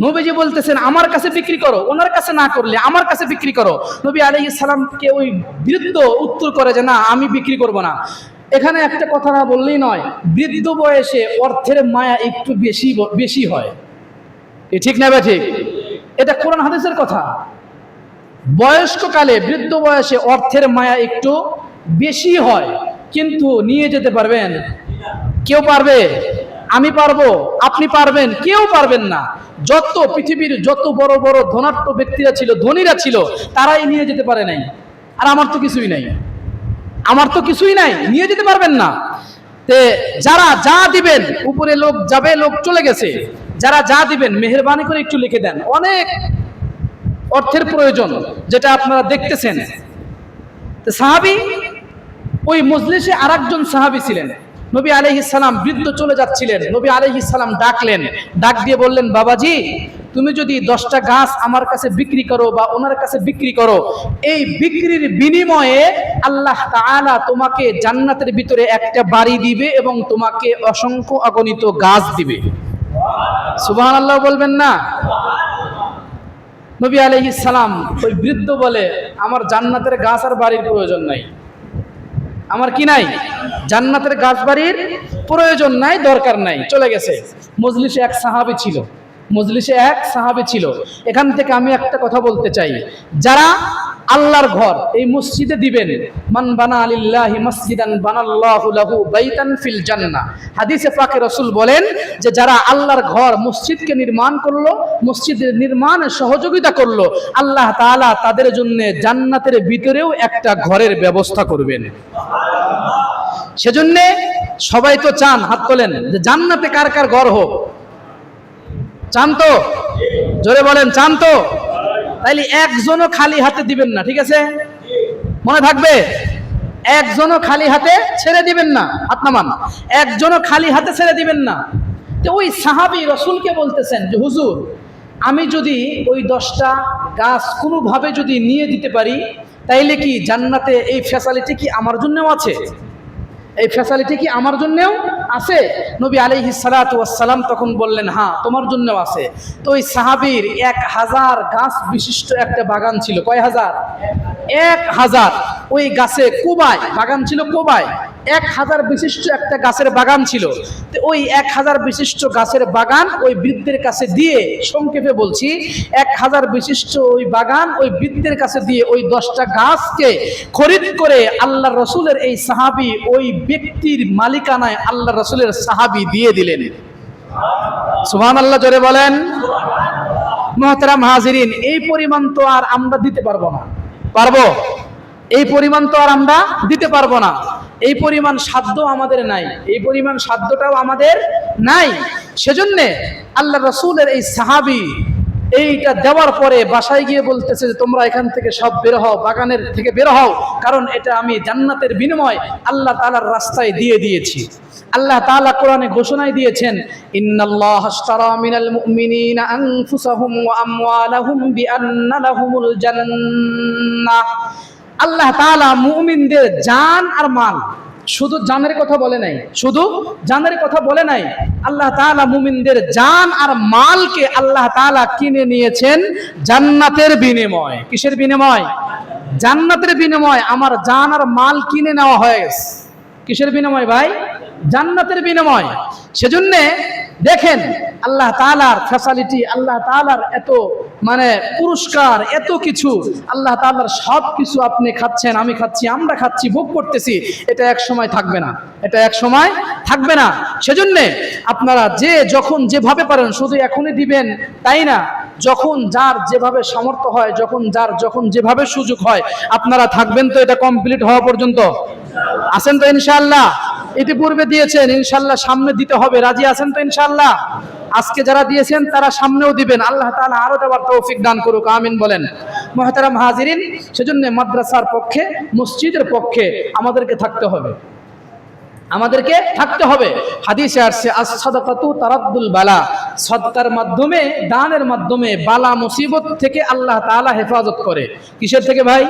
নবীজি বলতেছেন আমার কাছে বিক্রি করো, ওনার কাছে না করলে আমার কাছে বিক্রি করো। নবী আলাইহিস সালামকে ওই বৃদ্ধ উত্তর করে যে না, আমি বিক্রি করব না। এখানে একটা কথা না বললেই নয়, বৃদ্ধ বয়সে অর্থের মায়া একটু বেশি হয়, এ ঠিক না ঠিক? এটা কোরআন হাদিসের কথা। বয়স্ককালে বৃদ্ধ বয়সে অর্থের মায়া একটু বেশি হয়, কিন্তু নিয়ে যেতে পারবেন? কেউ পারবে? আমি পারবো, আপনি পারবেন? কেউ পারবেন না। যত পৃথিবীর যত বড় বড় ধনাঢ্য ব্যক্তিরা ছিল, ধনীরা ছিল, তারাই নিয়ে যেতে পারে নাই। আর আমার তো কিছুই নাই, আমার তো কিছুই নাই, নিয়ে যেতে পারবেন না। তে যারা যা দিবেন, উপরে লোক যাবে, লোক চলে গেছে, যারা যা দিবেন মেহেরবানি করে একটু লিখে দেন, অনেক অর্থের প্রয়োজন, যেটা আপনারা দেখতেছেন। তো সাহাবী, ওই মজলিসে আরেকজন সাহাবী ছিলেন। নবী আলাইহিস সালাম বৃদ্ধ চলে যাচ্ছিলেন, নবী আলাইহিস সালাম ডাকলেন, ডাক দিয়ে বললেন, বাবাজি, তুমি যদি 10টা গাছ আমার কাছে বিক্রি করো বা ওনার কাছে বিক্রি করো, এই বিক্রির বিনিময়ে আল্লাহ তাআলা তোমাকে জান্নাতের ভিতরে একটা বাড়ি দিবে এবং তোমাকে অসংখ্য অগণিত গাছ দিবে। সুবহানাল্লাহ বলবেন না? নবী আলাইহিস সালাম, ওই বৃদ্ধ বলে, আমার জান্নাতের গাছ আর বাড়ির প্রয়োজন নাই। আমার কি নাই? জান্নাতের গাছ বাড়ির প্রয়োজন নাই, দরকার নাই, চলে গেছে। মজলিসে এক সাহাবী ছিল, মজলিসে এক সাহাবী ছিল। এখান থেকে আমি একটা কথা বলতে চাই, যারা আল্লাহর ঘর এই মসজিদে দিবেন, মান বানা লিল্লাহি মসজিদান বানাল্লাহু লাহু বাইতান ফিল জান্নাহ। হাদিসে পাকে রাসূল বলেন যে যারা আল্লাহর ঘর মসজিদকে নির্মাণ করলো, মসজিদের নির্মাণে সহযোগিতা করলো, আল্লাহ তাআলা তাদের জন্য জান্নাতের ভিতরেও একটা ঘরের ব্যবস্থা করবেন। সেজন্য সবাই তো চান, হাত তোলেন, যে জান্নাতে কার কার ঘর হোক? চান তো? জোরে বলেন, চান তো? তাইলে একজনও খালি হাতে দিবেন না, ঠিক আছে? মনে থাকবে, একজনও খালি হাতে ছেড়ে দিবেন না। হাত নামান। একজনও খালি হাতে ছেড়ে দিবেন না। তো ওই সাহাবী রাসূলকে বলতেছেন যে হুজুর, আমি যদি ওই 10টা গাছ কোনোভাবে যদি নিয়ে দিতে পারি, তাইলে কি জান্নাতে এই ফ্যাসিলিটি কি আমার জন্যও আছে? এই ফ্যাসিলিটি কি আমার জন্যও আছে? নবী আলাইহিস সালাতু ওয়াস সালাম তখন বললেন, হ্যাঁ, তোমার জন্যও আছে। তো ওই সাহাবীর 1000 গাছ বিশিষ্ট একটা বাগান ছিল। কয় হাজার? 1000। ওই গাছে কোবায় বাগান ছিল, কোবায় 1000 বিশিষ্ট একটা গাছের বাগান ছিল। তো ওই 1000 বিশিষ্ট গাছের বাগান ওই বৃদ্ধের কাছে দিয়ে, সংক্ষেপে বলছি, 1000 বিশিষ্ট ওই বাগান ওই বৃদ্ধের কাছে দিয়ে ওই 10টা গাছকে খরিদ করে আল্লাহ রসুলের এই সাহাবী ওই ব্যক্তির মালিকানায় আল্লাহ রসুলের সাহাবী দিয়ে দিলেন। সুবহানাল্লাহ জোরে বলেন। মুহতারাম হাজিরিন, এই পরিমাণ তো আর আমরা দিতে পারবো না। পারবো? এই পরিমাণ তো আর আমরা দিতে পারবো না। এই পরিমাণ সাধ্য আমাদের নাই, এই পরিমাণ সাধ্যটাও আমাদের নাই। সেজন্য আল্লাহ রসুলের এই সাহাবী এইটা দেওয়ার পরে বাসায় গিয়ে বলতেছে যে তোমরা এখান থেকে সব বের হও, বাগানের থেকে বের হও, কারণ এটা আমি জান্নাতের বিনিময় আল্লাহ তাআলার রাস্তায় দিয়ে দিয়েছি। আল্লাহ তাআলা কোরআনে ঘোষণায় দিয়েছেন, ইন্নাল্লাহা আশতারা মিনাল মুমিনিনা আনফুসাহুম ওয়া আমওয়ালাহুম বিআন্না লাহুমুল জান্নাহ। আল্লাহ তাআলা মুমিনদের জান আর মাল, শুধু জানের কথা বলে নাই, শুধু জানের কথা বলে নাই, আল্লাহ তাআলা মুমিনদের জান আর মালকে আল্লাহ তাআলা কিনে নিয়েছেন জান্নাতের বিনিময়। কিসের বিনিময়? জান্নাতের বিনিময়। আমার জান আর মাল কিনে নেওয়া হয়ে গেছে। কিসের বিনিময় ভাই? জান্নাতের বিনিময়। সেজন্য দেখেন আল্লাহ তাআলার ফ্যাসিলিটি, আল্লাহ তাআলার এত পুরস্কার, এত কিছু, আল্লাহ তাআলার সব কিছু আপনি খাচ্ছেন, আমি খাচ্ছি, আমরা খাচ্ছি, ভোগ করতেছি, এটা এক সময় থাকবে না, এটা এক সময় থাকবে না। সেজন্য আপনারা যে যখন যেভাবে পারেন শুধু এখনই দিবেন তাই না, যখন যার যেভাবে সামর্থ্য হয়, যখন যেভাবে সুযোগ হয়, আপনারা থাকবেন তো এটা কমপ্লিট হওয়া পর্যন্ত? আছেন তো ইনশাআল্লাহ? ইতিপূর্বে দিয়েছেন, ইনশাআল্লাহ সামনে দিতে হবে, রাজি আছেন তো ইনশাআল্লাহ? আজকে যারা দিয়েছেন তারা সামনেও দিবেন। আল্লাহ তাআলা আরো দেওয়ার তৌফিক দান করুক, আমিন বলেন। মুহতারাম হাজিরিন, সেজন্য মাদ্রাসার পক্ষে, মসজিদের পক্ষে আমাদেরকে থাকতে হবে, আমাদেরকে থাকতে হবে। হাদিসে আসছে, আস-সাদাকাতু তারাদ্দুল বালা, সদকার মাধ্যমে, দানের মাধ্যমে বালা মুসিবত থেকে আল্লাহ তাআলা হেফাজত করে। কিসের থেকে ভাই?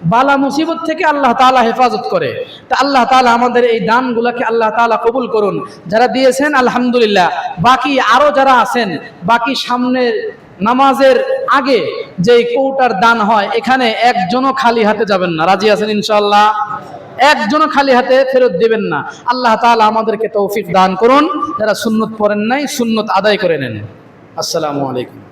বালা মুসিবত থেকে আল্লাহ তাআলা হেফাজত করে। তা আল্লাহ তাআলা আমাদের এই দানগুলোকে আল্লাহ তাআলা কবুল করুন। যারা দিয়েছেন আলহামদুলিল্লাহ, বাকি আরো যারা আছেন, বাকি সামনের নামাজের আগে যে কৌটার দান হয়, এখানে একজনও খালি হাতে যাবেন না। রাজি আছেন ইনশাআল্লাহ? একজনও খালি হাতে ফেরত দিবেন না। আল্লাহ তাআলা আমাদেরকে তৌফিক দান করুন। যারা সুন্নত পড়েন নাই, সুন্নত আদায় করে নেন। আসসালামু আলাইকুম।